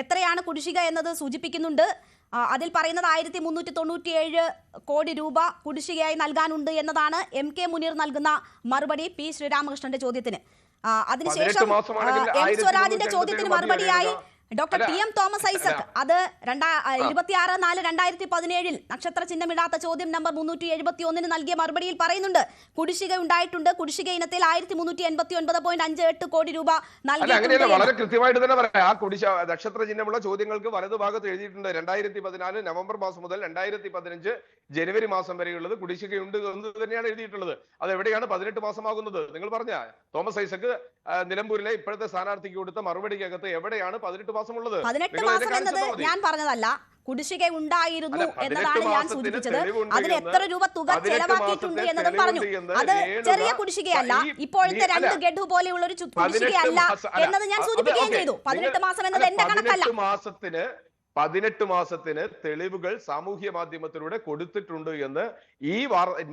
S4: എത്രയാണ് കുടിശ്ശിക എന്നത് സൂചിപ്പിക്കുന്നുണ്ട്. അതിൽ പറയുന്നത് 1397 കോടി രൂപ കുടിശ്ശികയായി നൽകാനുണ്ട് എന്നതാണ് MK മുനീർ നൽകുന്ന മറുപടി ശ്രീരാമകൃഷ്ണന്റെ ചോദ്യത്തിന്. അതിനുശേഷം സ്വരാജിന്റെ ചോദ്യത്തിന് മറുപടിയായി ഡോക്ടർ TM തോമസ് ഐസക് അത് 26/4/2017 നക്ഷത്ര ചിഹ്നമിടാത്ത ചോദ്യം നമ്പർ 371 നൽകിയ മറുപടിയിൽ പറയുന്നുണ്ട്, കുടിശ്ശിക ഉണ്ടായിട്ടുണ്ട്. കുടിശ്ശിക ഇനത്തിൽ 1389.58 കോടി രൂപ നൽകിയിട്ടുണ്ട്.
S5: വളരെ കൃത്യമായിട്ട് തന്നെ പറയാം. ആ നക്ഷത്ര ചിഹ്നമുള്ള ചോദ്യങ്ങൾക്ക് വലതുഭാഗത്ത് എഴുതിയിട്ടുണ്ട് 2014 നവംബർ മാസം മുതൽ 2015 ജനുവരി മാസം വരെയുള്ളത് കുടിശ്ശികയുണ്ട് എന്ന് തന്നെയാണ് എഴുതിയിട്ടുള്ളത്. അത് എവിടെയാണ് 18 മാസമാകുന്നത്? നിങ്ങൾ പറഞ്ഞ തോമസ് ഐസക് നിലമ്പൂരിലെ ഇപ്പോഴത്തെ സ്ഥാനാർത്ഥിക്ക് കൊടുത്ത മറുപടിക്കകത്ത് എവിടെയാണ് 18 മാസമുള്ളത്?
S4: 18 മാസം എന്നത് ഞാൻ പറഞ്ഞതല്ല, കുടിശ്ശിക ഉണ്ടായിരുന്നു എന്നതാണ് ഞാൻ സൂചിപ്പിച്ചത്. അതിൽ എത്ര രൂപ തുക ചെലവാക്കിയിട്ടുണ്ട് എന്നതും പറഞ്ഞു. അത് ചെറിയ കുടിശ്ശികയല്ല, ഇപ്പോഴത്തെ 2 ഗഡു പോലെയുള്ള ഒരു കുടിശ്ശികയല്ല എന്നത് ഞാൻ സൂചിപ്പിക്കുകയും ചെയ്തു. 18 മാസം എന്നത് എന്റെ കണക്കല്ല.
S5: 18 മാസത്തിന് തെളിവുകൾ സാമൂഹ്യ മാധ്യമത്തിലൂടെ കൊടുത്തിട്ടുണ്ട് എന്ന് ഈ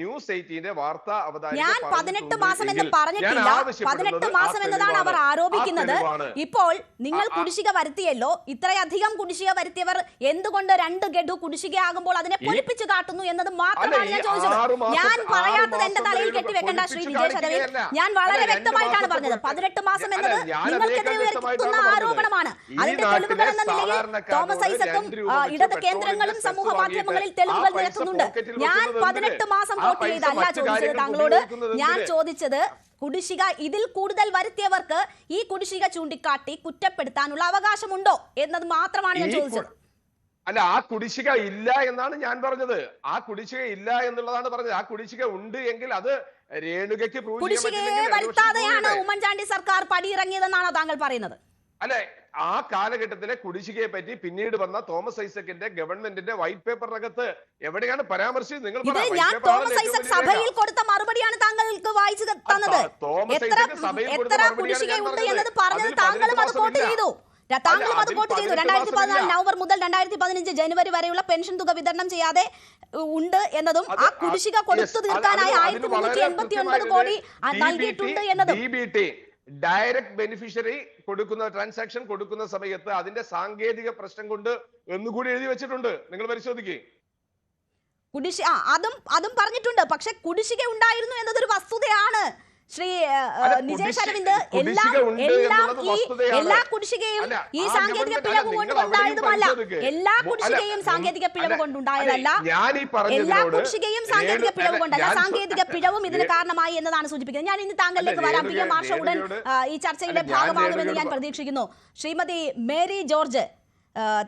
S5: ന്യൂസ് 18 വാർത്താ
S4: ഞാൻ 18 മാസം എന്ന് പറഞ്ഞിട്ടില്ല. 18 മാസം എന്നതാണ് അവർ ആരോപിക്കുന്നത്. ഇപ്പോൾ നിങ്ങൾ കുടിശ്ശിക വരുത്തിയല്ലോ, ഇത്രയധികം കുടിശ്ശിക വരുത്തിയവർ എന്തുകൊണ്ട് 2 ഗഡു കുടിശ്ശികയാകുമ്പോൾ അതിനെ പൊലിപ്പിച്ചു കാട്ടുന്നു എന്നത് മാത്രമാണ് ഞാൻ ചോദിച്ചത്. ഞാൻ പറയാത്തത് എന്റെ തലയിൽ കെട്ടിവെക്കേണ്ട ശ്രീ വിജയ് ശതവേ. ഞാൻ വളരെ വ്യക്തമായിട്ടാണ് പറഞ്ഞത്. 18 മാസം എന്നത് നിങ്ങൾക്കെതിരെ ഉയർത്തുന്ന ആരോപണമാണ്. അതിന്റെ തെളിവുകൾ എന്ന നിലയിൽ തോമസ് ഐസക്കും ഇടത് കേന്ദ്രങ്ങളും സമൂഹ മാധ്യമങ്ങളിൽ തെളിവുകൾ നിരത്തുന്നുണ്ട്. ഞാൻ 18 മാസം വോട്ട് ചെയ്തല്ല ചോദിച്ചത് താങ്കളോട്. ഞാൻ ചോദിച്ചത് കുടിശ്ശിക ഇതിൽ കൂടുതൽ വരുത്തിയവർക്ക് ഈ കുടിശ്ശിക ചൂണ്ടിക്കാട്ടി കുറ്റപ്പെടുത്താനുള്ള അവകാശമുണ്ടോ എന്നത് മാത്രമാണ് ഞാൻ ചോദിച്ചത്.
S5: അല്ല, ആ കുടിശ്ശിക ഇല്ല എന്നാണ് ഞാൻ പറഞ്ഞത്. ആ കുടിശ്ശിക ഇല്ല എന്നുള്ളതാണ് പറഞ്ഞത്. ആ കുടിശ്ശിക ഉണ്ട് എങ്കിൽ അത് രേണുകയ്ക്ക്
S4: കുടിശ്ശികയെ വരുത്താതെയാണ് ഉമ്മൻചാണ്ടി സർക്കാർ പടിയിറങ്ങിയതെന്നാണോ താങ്കൾ പറയുന്നത്?
S5: അല്ലെ, ആ കാലഘട്ടത്തിലെ കുടിശ്ശികയെ പറ്റി പിന്നീട് വന്ന തോമസ് ഐസക്കിന്റെ ഗവൺമെന്റിന്റെ വൈറ്റ് പേപ്പറിനകത്ത് എവിടെയാണ് പരാമർശിച്ചത്? നിങ്ങൾ
S4: ഞാൻ തോമസ് ഐസക് സഭയിൽ കൊടുത്ത മറുപടിയാണ് താങ്കൾക്ക് വായിച്ചു തന്നത്. എത്ര കുടിശ്ശികയുണ്ട് എന്നത് പറഞ്ഞത് താങ്കളും അത് കോട്ട് ചെയ്തു. 2014 നവംബർ മുതൽ 2015 ജനുവരി വരെയുള്ള പെൻഷൻ തുക വിതരണം ചെയ്യാതെ ഉണ്ട് എന്നതും ആ കുടിശ്ശിക കൊടുത്തു തീർക്കാനായി 1389 കോടി നൽകിയിട്ടുണ്ട് എന്നതും.
S5: ഡയറക്ട് ബെനിഫിഷ്യറി കൊടുക്കുന്ന ട്രാൻസാക്ഷൻ കൊടുക്കുന്ന സമയത്ത് അതിന്റെ സാങ്കേതിക പ്രശ്നം കൊണ്ട് എന്നുകൂടി എഴുതി വെച്ചിട്ടുണ്ട്. നിങ്ങൾ പരിശോധിക്കേ.
S4: അതും പറഞ്ഞിട്ടുണ്ട്. പക്ഷെ കുടിശ്ശിക ഉണ്ടായിരുന്നു എന്നതൊരു വസ്തുതയാണ് ശ്രീ നിജേഷ് അരവിന്ദ്. എല്ലാ കുടിശ്ശികയും ഈ സാങ്കേതിക പിഴവ് കൊണ്ടുണ്ടായതുമല്ല. എല്ലാ കുടിശ്ശികയും സാങ്കേതിക പിഴവ് കൊണ്ടുണ്ടായതല്ല. എല്ലാ കുടിശ്ശികയും സാങ്കേതിക പിഴവ് കൊണ്ടല്ല. സാങ്കേതിക പിഴവും ഇതിന് കാരണമായി എന്നതാണ് സൂചിപ്പിക്കുന്നത്. ഞാൻ ഇനി താങ്കളിലേക്ക് വരാം. പി എം മാർഷ ഉടൻ ഈ ചർച്ചയുടെ ഭാഗമാകുമെന്ന് ഞാൻ പ്രതീക്ഷിക്കുന്നു. ശ്രീമതി മേരി ജോർജ്,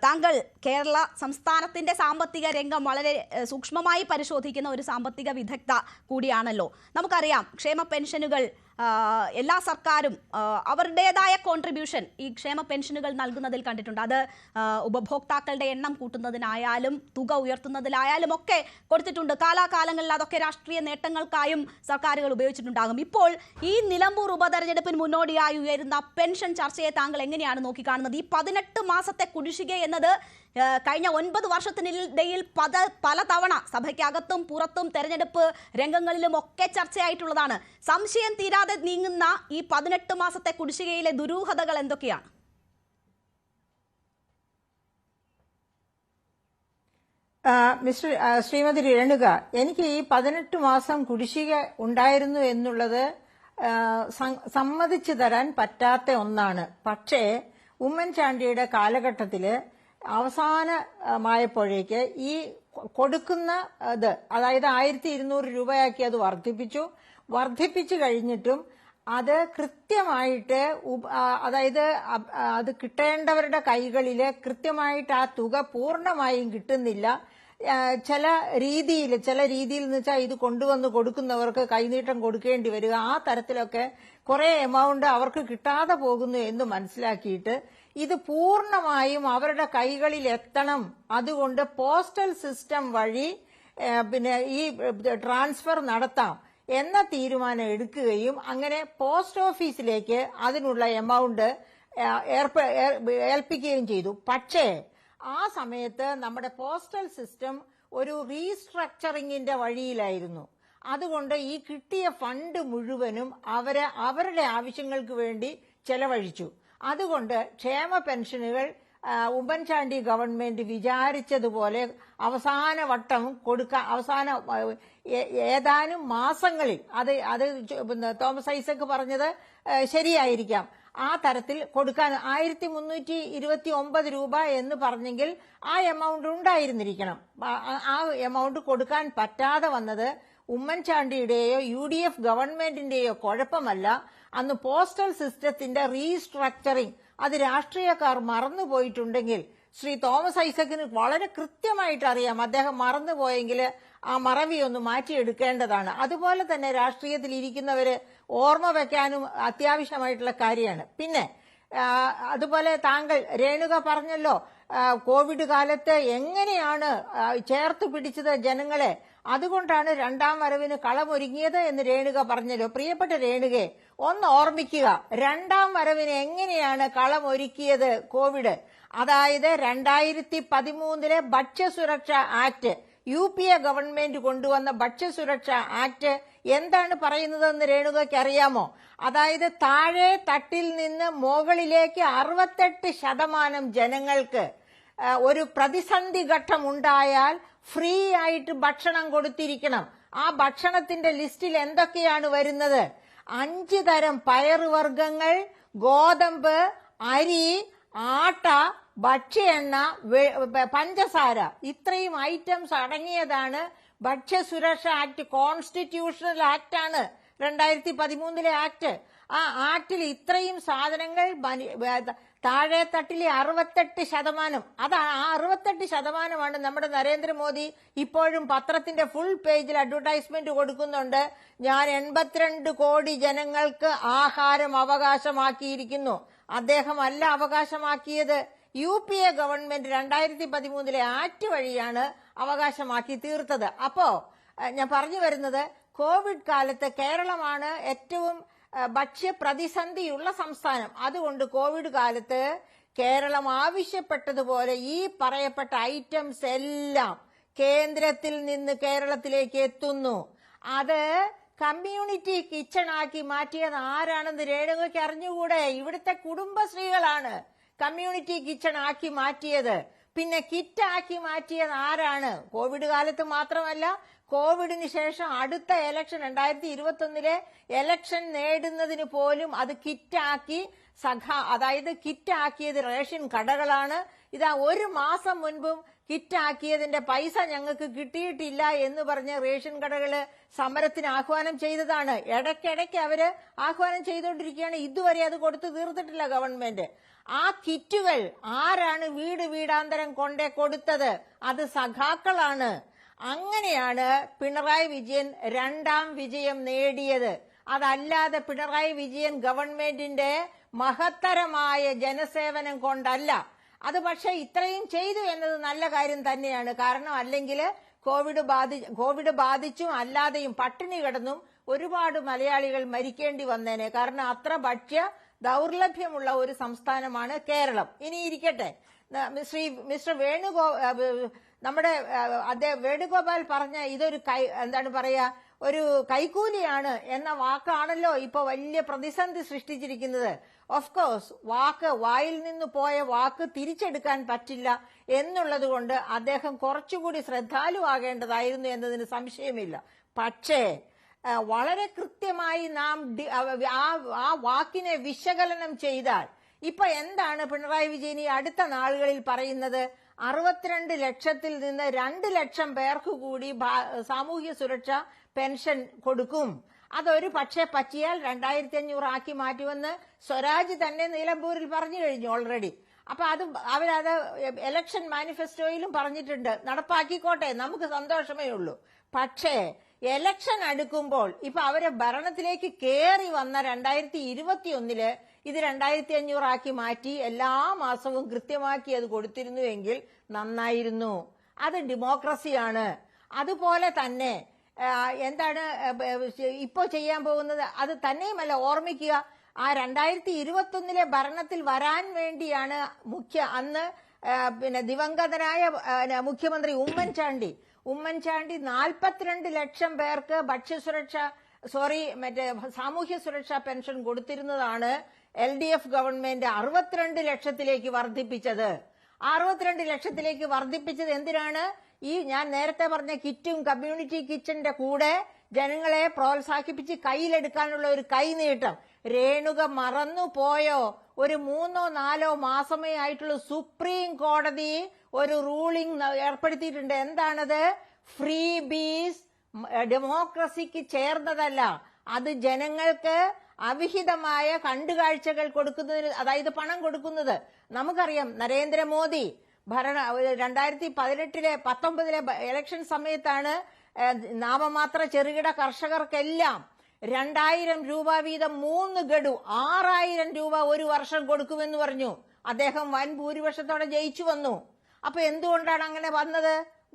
S4: താങ്കൾ കേരള സംസ്ഥാനത്തിന്റെ സാമ്പത്തിക രംഗം വളരെ സൂക്ഷ്മമായി പരിശോധിക്കുന്ന ഒരു സാമ്പത്തിക വിദഗ്ധ കൂടിയാണല്ലോ. നമുക്കറിയാം ക്ഷേമ പെൻഷനുകൾ എല്ലാ സർക്കാരും അവരുടേതായ കോൺട്രിബ്യൂഷൻ ഈ ക്ഷേമ പെൻഷനുകൾ നൽകുന്നതിൽ കണ്ടിട്ടുണ്ട്. അത് ഉപഭോക്താക്കളുടെ എണ്ണം കൂട്ടുന്നതിനായാലും തുക ഉയർത്തുന്നതിലായാലും ഒക്കെ കൊടുത്തിട്ടുണ്ട്. കാലാകാലങ്ങളിൽ അതൊക്കെ രാഷ്ട്രീയ നേട്ടങ്ങൾക്കായും സർക്കാരുകൾ ഉപയോഗിച്ചിട്ടുണ്ടാകും. ഇപ്പോൾ ഈ നിലമ്പൂർ ഉപതെരഞ്ഞെടുപ്പിന് മുന്നോടിയായി ഉയരുന്ന പെൻഷൻ ചർച്ചയെ താങ്കൾ എങ്ങനെയാണ് നോക്കിക്കാണുന്നത്? ഈ 18 മാസത്തെ കുടിശ്ശിക എന്നത് കഴിഞ്ഞ 9 വർഷത്തിനിടയിൽ പല തവണ സഭയ്ക്കകത്തും പുറത്തും തെരഞ്ഞെടുപ്പ് രംഗങ്ങളിലും ഒക്കെ ചർച്ചയായിട്ടുള്ളതാണ്. സംശയം തീരാതെ നീങ്ങുന്ന ഈ 18 മാസത്തെ കുടിശ്ശികയിലെ ദുരൂഹതകൾ എന്തൊക്കെയാണ്?
S6: ശ്രീമതി രേണുക, എനിക്ക് ഈ 18 മാസം കുടിശ്ശിക ഉണ്ടായിരുന്നു എന്നുള്ളത് സമ്മതിച്ചു തരാൻ പറ്റാത്ത ഒന്നാണ്. പക്ഷേ ഉമ്മൻചാണ്ടിയുടെ കാലഘട്ടത്തില് അവസാനമായപ്പോഴേക്ക് ഈ കൊടുക്കുന്ന അതായത് 1200 രൂപയാക്കി അത് വർദ്ധിപ്പിച്ചു കഴിഞ്ഞിട്ടും അത് കൃത്യമായിട്ട് അതായത് അത് കിട്ടേണ്ടവരുടെ കൈകളിൽ കൃത്യമായിട്ട് ആ തുക പൂർണ്ണമായും കിട്ടുന്നില്ല. ചില രീതിയിൽ എന്ന് വെച്ചാൽ ഇത് കൊണ്ടുവന്ന് കൊടുക്കുന്നവർക്ക് കൈനീട്ടം കൊടുക്കേണ്ടി വരിക, ആ തരത്തിലൊക്കെ കുറെ എമൗണ്ട് അവർക്ക് കിട്ടാതെ പോകുന്നു എന്ന് മനസ്സിലാക്കിയിട്ട് ഇത് പൂർണ്ണമായും അവരുടെ കൈകളിൽ എത്തണം, അതുകൊണ്ട് പോസ്റ്റൽ സിസ്റ്റം വഴി പിന്നെ ഈ ട്രാൻസ്ഫർ നടത്താം എന്ന തീരുമാനം എടുക്കുകയും അങ്ങനെ പോസ്റ്റ് ഓഫീസിലേക്ക് അതിനുള്ള എമൗണ്ട് ഏൽപ്പിക്കുകയും ചെയ്തു. പക്ഷേ ആ സമയത്ത് നമ്മുടെ പോസ്റ്റൽ സിസ്റ്റം ഒരു റീസ്ട്രക്ചറിങ്ങിന്റെ വഴിയിലായിരുന്നു. അതുകൊണ്ട് ഈ കിട്ടിയ ഫണ്ട് മുഴുവനും അവരുടെ ആവശ്യങ്ങൾക്ക് വേണ്ടി ചെലവഴിച്ചു. അതുകൊണ്ട് ക്ഷേമ പെൻഷനുകൾ ഉമ്മൻചാണ്ടി ഗവൺമെന്റ് വിചാരിച്ചതുപോലെ അവസാന വട്ടം ഏതാനും മാസങ്ങളിൽ അത് തോമസ് ഐസക് പറഞ്ഞത് ശരിയായിരിക്കാം, ആ തരത്തിൽ കൊടുക്കാൻ 1329 രൂപ എന്ന് പറഞ്ഞെങ്കിൽ ആ എമൗണ്ട് ഉണ്ടായിരുന്നിരിക്കണം. ആ എമൗണ്ട് കൊടുക്കാൻ പറ്റാതെ വന്നത് ഉമ്മൻചാണ്ടിയുടെയോ UDF ഗവൺമെന്റിന്റെയോ കുഴപ്പമല്ല. അന്ന് പോസ്റ്റൽ സിസ്റ്റത്തിന്റെ റീസ്ട്രക്ചറിങ് അത് രാഷ്ട്രീയക്കാർ മറന്നുപോയിട്ടുണ്ടെങ്കിൽ ശ്രീ തോമസ് ഐസക്കിന് വളരെ കൃത്യമായിട്ട് അറിയാം. അദ്ദേഹം മറന്നുപോയെങ്കിൽ ആ മറവി ഒന്ന് മാറ്റിയെടുക്കേണ്ടതാണ്. അതുപോലെ തന്നെ രാഷ്ട്രീയത്തിൽ ഇരിക്കുന്നവര് ഓർമ്മ വെക്കാനും അത്യാവശ്യമായിട്ടുള്ള കാര്യമാണ്. പിന്നെ അതുപോലെ താങ്കൾ രേണുക പറഞ്ഞല്ലോ, കോവിഡ് കാലത്ത് എങ്ങനെയാണ് ചേർത്ത് പിടിച്ചത് ജനങ്ങളെ, അതുകൊണ്ടാണ് രണ്ടാം വരവിന് കളമൊരുങ്ങിയത് എന്ന് രേണുക പറഞ്ഞല്ലോ. പ്രിയപ്പെട്ട രേണുകയെ ഒന്ന് ഓർമ്മിക്കുക, രണ്ടാം വരവിന് എങ്ങനെയാണ് കളമൊരുക്കിയത് കോവിഡ്? അതായത് 2013 ഭക്ഷ്യസുരക്ഷാ ആക്ട്, UPA ഗവൺമെന്റ് കൊണ്ടുവന്ന ഭക്ഷ്യസുരക്ഷാ ആക്ട് എന്താണ് പറയുന്നതെന്ന് രേണുകയ്ക്ക് അറിയാമോ? അതായത് താഴെ തട്ടിൽ നിന്ന് മുകളിലേക്ക് 68% ജനങ്ങൾക്ക് ഒരു പ്രതിസന്ധി ഘട്ടം ഉണ്ടായാൽ ഫ്രീ ആയിട്ട് ഭക്ഷണം കൊടുത്തിരിക്കണം. ആ ഭക്ഷണത്തിന്റെ ലിസ്റ്റിൽ എന്തൊക്കെയാണ് വരുന്നത്? 5 തരം പയറുവർഗ്ഗങ്ങൾ, ഗോതമ്പ്, അരി, ആട്ട, ഭക്ഷ്യ എണ്ണ, പഞ്ചസാര, ഇത്രയും ഐറ്റംസ് അടങ്ങിയതാണ് ഭക്ഷ്യസുരക്ഷാ ആക്ട്. കോൺസ്റ്റിറ്റ്യൂഷണൽ ആക്ട് ആണ് 2013 ആക്ട്. ആ ആക്ടിൽ ഇത്രയും സാധനങ്ങൾ താഴെ തട്ടിലെ 68%. അതാണ് ആ 68%മാണ് നമ്മുടെ നരേന്ദ്രമോദി ഇപ്പോഴും പത്രത്തിന്റെ ഫുൾ പേജിൽ അഡ്വർടൈസ്മെന്റ് കൊടുക്കുന്നുണ്ട്. ഞാൻ 82 കോടി ജനങ്ങൾക്ക് ആഹാരം അവകാശമാക്കിയിരിക്കുന്നു. അദ്ദേഹം അല്ല അവകാശമാക്കിയത്, UPA ഗവൺമെന്റ് 2013 ആക്ട് വഴിയാണ് അവകാശമാക്കി തീർത്തത്. അപ്പോ ഞാൻ പറഞ്ഞു വരുന്നത്, കോവിഡ് കാലത്ത് കേരളമാണ് ഏറ്റവും ഭക്ഷ്യപ്രതിസന്ധിയുള്ള സംസ്ഥാനം. അതുകൊണ്ട് കോവിഡ് കാലത്ത് കേരളം ആവശ്യപ്പെട്ടതുപോലെ ഈ പറയപ്പെട്ട ഐറ്റംസ് എല്ലാം കേന്ദ്രത്തിൽ നിന്ന് കേരളത്തിലേക്ക് എത്തുന്നു. അത് കമ്മ്യൂണിറ്റി കിച്ചൺ ആക്കി മാറ്റിയത് ആരാണെന്ന് രേണുകയ്ക്ക് അറിഞ്ഞുകൂടെ? ഇവിടുത്തെ കുടുംബശ്രീകളാണ് കമ്മ്യൂണിറ്റി കിച്ചൺ ആക്കി മാറ്റിയത്. പിന്നെ കിറ്റ് ആക്കി മാറ്റിയത് ആരാണ്? കോവിഡ് കാലത്ത് മാത്രമല്ല, കോവിഡിന് ശേഷം അടുത്ത ഇലക്ഷൻ 2021 ഇലക്ഷൻ നേടുന്നതിന് പോലും അത് കിറ്റാക്കി അതായത് കിറ്റാക്കിയത് റേഷൻ കടകളാണ്. ഇതാ 1 മാസം മുൻപും കിറ്റാക്കിയതിന്റെ പൈസ ഞങ്ങൾക്ക് കിട്ടിയിട്ടില്ല എന്ന് പറഞ്ഞ് റേഷൻ കടകള് സമരത്തിന് ആഹ്വാനം ചെയ്തതാണ്. ഇടയ്ക്കിടയ്ക്ക് അവര് ആഹ്വാനം ചെയ്തുകൊണ്ടിരിക്കുകയാണ്. ഇതുവരെ അത് കൊടുത്തു തീർത്തിട്ടില്ല ഗവൺമെന്റ്. ആ കിറ്റുകൾ ആരാണ് വീട് വീടാന്തരം കൊണ്ടേ കൊടുത്തത്? അത് സഖാക്കളാണ്. അങ്ങനെയാണ് പിണറായി വിജയൻ 2ാം വിജയം നേടിയത്. അതല്ലാതെ പിണറായി വിജയൻ ഗവൺമെന്റിന്റെ മഹത്തരമായ ജനസേവനം കൊണ്ടല്ല. അത് പക്ഷെ ഇത്രയും ചെയ്തു എന്നത് നല്ല കാര്യം തന്നെയാണ്. കാരണം അല്ലെങ്കിൽ കോവിഡ് ബാധിച്ചും അല്ലാതെയും പട്ടിണി കിടന്നും ഒരുപാട് മലയാളികൾ മരിക്കേണ്ടി വന്നേനെ. കാരണം അത്ര ഭക്ഷ്യ ദൗർലഭ്യമുള്ള ഒരു സംസ്ഥാനമാണ് കേരളം. ഇനി ഇരിക്കട്ടെ, മിസ്റ്റർ നമ്മുടെ വേണുഗോപാൽ പറഞ്ഞ ഇതൊരു എന്താണ് പറയാ, ഒരു കൈക്കൂലിയാണ് എന്ന വാക്കാണല്ലോ ഇപ്പൊ വലിയ പ്രതിസന്ധി സൃഷ്ടിച്ചിരിക്കുന്നത്. ഓഫ് കോഴ്സ് വായിൽ നിന്ന് പോയ വാക്ക് തിരിച്ചെടുക്കാൻ പറ്റില്ല എന്നുള്ളത് കൊണ്ട് അദ്ദേഹം കുറച്ചുകൂടി ശ്രദ്ധാലുവാകേണ്ടതായിരുന്നു എന്നതിന് സംശയമില്ല. പക്ഷേ വളരെ കൃത്യമായി നാം ആ വാക്കിനെ വിശകലനം ചെയ്താൽ ഇപ്പൊ എന്താണ് പിണറായി വിജയൻ ഈ അടുത്ത നാളുകളിൽ പറയുന്നത്? 62 ലക്ഷത്തിൽ നിന്ന് 2 ലക്ഷം പേർക്ക് കൂടി സാമൂഹ്യ സുരക്ഷാ പെൻഷൻ കൊടുക്കും. അതൊരു പക്ഷേ പറ്റിയാൽ 2500 ആക്കി മാറ്റുമെന്ന് സ്വരാജ് തന്നെ നിലമ്പൂരിൽ പറഞ്ഞു കഴിഞ്ഞു ഓൾറെഡി. അപ്പൊ അവരത് ഇലക്ഷൻ മാനിഫെസ്റ്റോയിലും പറഞ്ഞിട്ടുണ്ട്. നടപ്പാക്കിക്കോട്ടെ, നമുക്ക് സന്തോഷമേ ഉള്ളൂ. പക്ഷേ ഇലക്ഷൻ അടുക്കുമ്പോൾ ഇപ്പൊ അവരെ ഭരണത്തിലേക്ക് കേറി വന്ന 2021 ഇത് 2500 ആക്കി മാറ്റി എല്ലാ മാസവും കൃത്യമാക്കി അത് കൊടുത്തിരുന്നുവെങ്കിൽ നന്നായിരുന്നു. അത് ഡെമോക്രസിയാണ്. അതുപോലെ തന്നെ എന്താണ് ഇപ്പോ ചെയ്യാൻ പോകുന്നത്? അത് തന്നെയുമല്ല, ഓർമ്മിക്കുക, ആ 2021 ഭരണത്തിൽ വരാൻ വേണ്ടിയാണ് അന്ന് ദിവംഗതനായ മുഖ്യമന്ത്രി ഉമ്മൻചാണ്ടി 42 ലക്ഷം പേർക്ക് സാമൂഹ്യ സുരക്ഷാ പെൻഷൻ കൊടുത്തിരുന്നതാണ് LDF ഗവൺമെന്റ് 62 ലക്ഷത്തിലേക്ക് വർദ്ധിപ്പിച്ചത്. 62 ലക്ഷത്തിലേക്ക് വർദ്ധിപ്പിച്ചത് എന്തിനാണ്? ഈ ഞാൻ നേരത്തെ പറഞ്ഞ കിറ്റും കമ്മ്യൂണിറ്റി കിച്ചന്റെ കൂടെ ജനങ്ങളെ പ്രോത്സാഹിപ്പിച്ച് കയ്യിലെടുക്കാനുള്ള ഒരു കൈനീട്ടം. രേണുക മറന്നു പോയോ? ഒരു 3-4 മാസമേ ആയിട്ടുള്ള സുപ്രീം കോടതി ഒരു റൂളിംഗ് ഏർപ്പെടുത്തിയിട്ടുണ്ട്. എന്താണത്? ഫ്രീ ബീസ് ഡെമോക്രസിക്ക് ചേർന്നതല്ല. അത് ജനങ്ങൾക്ക് അവിഹിതമായ കണ്ടുകാഴ്ചകൾ കൊടുക്കുന്നതിന്, അതായത് പണം കൊടുക്കുന്നത്. നമുക്കറിയാം, നരേന്ദ്രമോദി 2019 ഇലക്ഷൻ സമയത്താണ് നാമമാത്ര ചെറുകിട കർഷകർക്കെല്ലാം 2000 രൂപ വീതം 3 ഗഡു 6000 രൂപ ഒരു വർഷം കൊടുക്കുമെന്ന് പറഞ്ഞു. അദ്ദേഹം വൻ ഭൂരിപക്ഷത്തോടെ ജയിച്ചു വന്നു. അപ്പൊ എന്തുകൊണ്ടാണ് അങ്ങനെ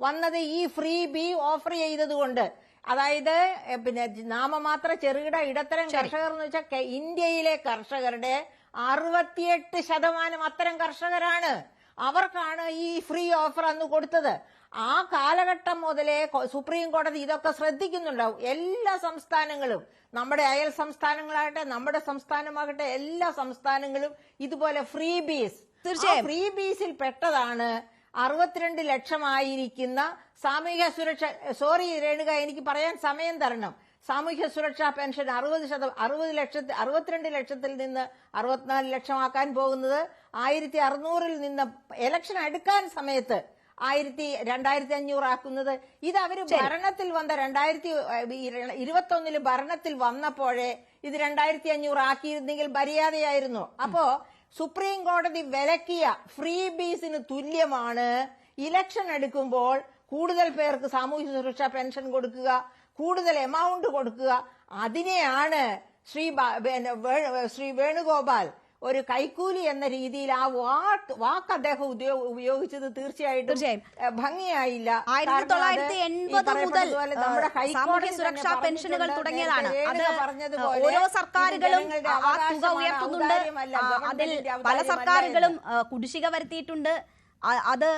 S6: വന്നത് ഈ ഫ്രീ ബി ഓഫർ ചെയ്തതുകൊണ്ട്. അതായത് നാമമാത്ര ചെറുകിട ഇടത്തരം കർഷകർ എന്ന് വെച്ചാൽ ഇന്ത്യയിലെ കർഷകരുടെ 68% അത്തരം കർഷകരാണ്. അവർക്കാണ് ഈ ഫ്രീ ഓഫർ അന്ന് കൊടുത്തത്. ആ കാലഘട്ടം മുതലേ സുപ്രീം കോടതി ഇതൊക്കെ ശ്രദ്ധിക്കുന്നുണ്ടാവും. എല്ലാ സംസ്ഥാനങ്ങളും, നമ്മുടെ അയൽ സംസ്ഥാനങ്ങളാകട്ടെ നമ്മുടെ സംസ്ഥാനമാകട്ടെ, എല്ലാ സംസ്ഥാനങ്ങളും ഇതുപോലെ ഫ്രീ ബീസ്, ഫ്രീ ബീസിൽ പെട്ടതാണ് 62 ലക്ഷമായിരിക്കുന്ന സാമൂഹ്യ സുരക്ഷ. സോറി രേണുക, എനിക്ക് പറയാൻ സമയം തരണം. സാമൂഹ്യ സുരക്ഷാ പെൻഷൻ 62 ലക്ഷത്തിൽ നിന്ന് 64 ലക്ഷമാക്കാൻ പോകുന്നത് 1600-ൽ നിന്ന് ഇലക്ഷൻ അടുക്കാൻ സമയത്ത് 2500 ആക്കുന്നത്. ഇത് അവര് ഭരണത്തിൽ വന്ന 2021 ഭരണത്തിൽ വന്നപ്പോഴേ ഇത് 2500 ആക്കിയിരുന്നെങ്കിൽ മര്യാദയായിരുന്നു. അപ്പോ സുപ്രീം കോടതി വിലക്കിയ ഫ്രീ ബീസിന് തുല്യമാണ് ഇലക്ഷൻ എടുക്കുമ്പോൾ കൂടുതൽ പേർക്ക് സാമൂഹ്യ സുരക്ഷാ പെൻഷൻ കൊടുക്കുക, കൂടുതൽ എമൗണ്ട് കൊടുക്കുക. അതിനെയാണ് ശ്രീ വേണുഗോപാൽ ഒരു കൈക്കൂലി എന്ന രീതിയിൽ ആ വാക്ക് അദ്ദേഹം ഉപയോഗിച്ചത് തീർച്ചയായിട്ടും ഭംഗിയായില്ല.
S4: 1980 മുതൽ സാമൂഹ്യ സുരക്ഷാ പെൻഷനുകൾ തുടങ്ങിയതാണ്. അത് ഓരോ സർക്കാരുകളും ആ തുക ഉയർത്തുന്നുണ്ട്. അതിൽ പല സർക്കാരുകളും കുടിശ്ശിക വരുത്തിയിട്ടുണ്ട്. അത്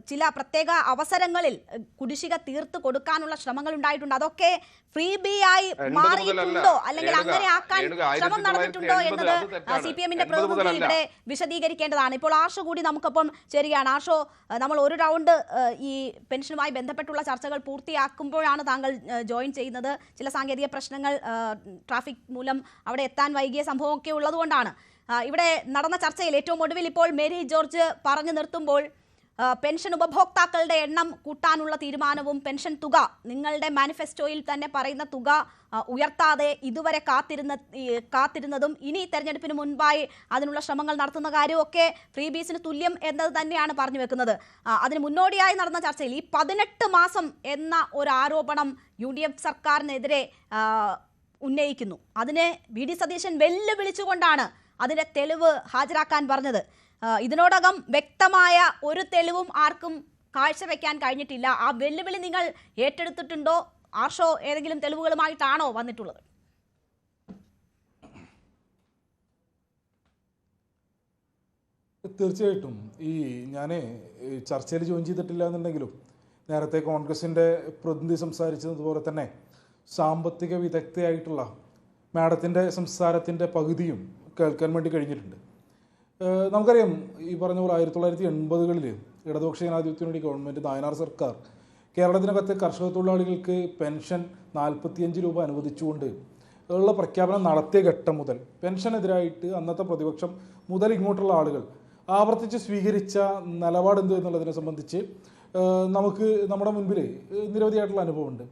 S4: ചില പ്രത്യേക അവസരങ്ങളിൽ കുടിശ്ശിക തീർത്ത് കൊടുക്കാനുള്ള ശ്രമങ്ങൾ ഉണ്ടായിട്ടുണ്ട്. അതൊക്കെ ഫ്രീ ബി ആയി മാറിയിട്ടുണ്ടോ അല്ലെങ്കിൽ അങ്ങനെ ആക്കാൻ ശ്രമം നടന്നിട്ടുണ്ടോ എന്നത് CPM-ന്റെ പ്രതിനിധി ഇവിടെ വിശദീകരിക്കേണ്ടതാണ്. ഇപ്പോൾ ആർഷോ കൂടി നമുക്കൊപ്പം ചേരുകയാണ്. ആർഷോ, നമ്മൾ ഒരു റൗണ്ട് ഈ പെൻഷനുമായി ബന്ധപ്പെട്ടുള്ള ചർച്ചകൾ പൂർത്തിയാക്കുമ്പോഴാണ് താങ്കൾ ജോയിൻ ചെയ്യുന്നത്. ചില സാങ്കേതിക പ്രശ്നങ്ങൾ, ട്രാഫിക് മൂലം അവിടെ എത്താൻ വൈകിയ സംഭവമൊക്കെ ഉള്ളതുകൊണ്ടാണ്. ഇവിടെ നടന്ന ചർച്ചയിൽ ഏറ്റവും ഒടുവിൽ ഇപ്പോൾ മേരി ജോർജ് പറഞ്ഞു നിർത്തുമ്പോൾ പെൻഷൻ ഉപഭോക്താക്കളുടെ എണ്ണം കൂട്ടാനുള്ള തീരുമാനവും പെൻഷൻ തുക നിങ്ങളുടെ മാനിഫെസ്റ്റോയിൽ തന്നെ പറയുന്ന തുക ഉയർത്താതെ ഇതുവരെ കാത്തിരുന്നതും ഇനി തെരഞ്ഞെടുപ്പിന് മുൻപായി അതിനുള്ള ശ്രമങ്ങൾ നടത്തുന്ന കാര്യമൊക്കെ ഫ്രീ ബീസിന് തുല്യം എന്നത് തന്നെയാണ് പറഞ്ഞു വെക്കുന്നത്. അതിന് മുന്നോടിയായി നടന്ന ചർച്ചയിൽ ഈ 18 മാസം എന്ന ഒരു ആരോപണം UDF സർക്കാരിനെതിരെ ഉന്നയിക്കുന്നു. അതിനെ VD സതീശൻ വെല്ലുവിളിച്ചുകൊണ്ടാണ് അതിന്റെ തെളിവ് ഹാജരാക്കാൻ പറഞ്ഞത്. ഇതിനോടകം വ്യക്തമായ ഒരു തെളിവും ആർക്കും കാഴ്ചവെക്കാൻ കഴിഞ്ഞിട്ടില്ല. ആ വെല്ലുവിളി നിങ്ങൾ ഏറ്റെടുത്തിട്ടുണ്ടോ? ആർഷോ ഏതെങ്കിലും തെളിവുകളുമായിട്ടാണോ വന്നിട്ടുള്ളത്?
S7: തീർച്ചയായിട്ടും ഞാൻ ചർച്ചയിൽ ജോയിൻ ചെയ്തിട്ടില്ല എന്നുണ്ടെങ്കിലും നേരത്തെ കോൺഗ്രസിൻ്റെ പ്രതിനിധി സംസാരിച്ചതുപോലെ തന്നെ സാമ്പത്തിക വിദഗ്ധയായിട്ടുള്ള മാഡത്തിൻ്റെ സംസാരത്തിൻ്റെ പകുതിയും കേൾക്കാൻ വേണ്ടി കഴിഞ്ഞിട്ടുണ്ട്. നമുക്കറിയാം, ഈ പറഞ്ഞ പോലെ 1980-കളിൽ ഇടതുപക്ഷ ജനാധിപത്യ മുന്നണി ഗവൺമെൻറ്, നായനാർ സർക്കാർ കേരളത്തിനകത്ത് കർഷക തൊഴിലാളികൾക്ക് പെൻഷൻ 45 രൂപ അനുവദിച്ചുകൊണ്ട് ഉള്ള പ്രഖ്യാപനം നടത്തിയ ഘട്ടം മുതൽ പെൻഷനെതിരായിട്ട് അന്നത്തെ പ്രതിപക്ഷം മുതൽ ഇങ്ങോട്ടുള്ള ആളുകൾ ആവർത്തിച്ച് സ്വീകരിച്ച നിലപാട് എന്ത് എന്നുള്ളതിനെ സംബന്ധിച്ച് നമുക്ക് നമ്മുടെ മുൻപിൽ നിരവധിയായിട്ടുള്ള അനുഭവമുണ്ട്.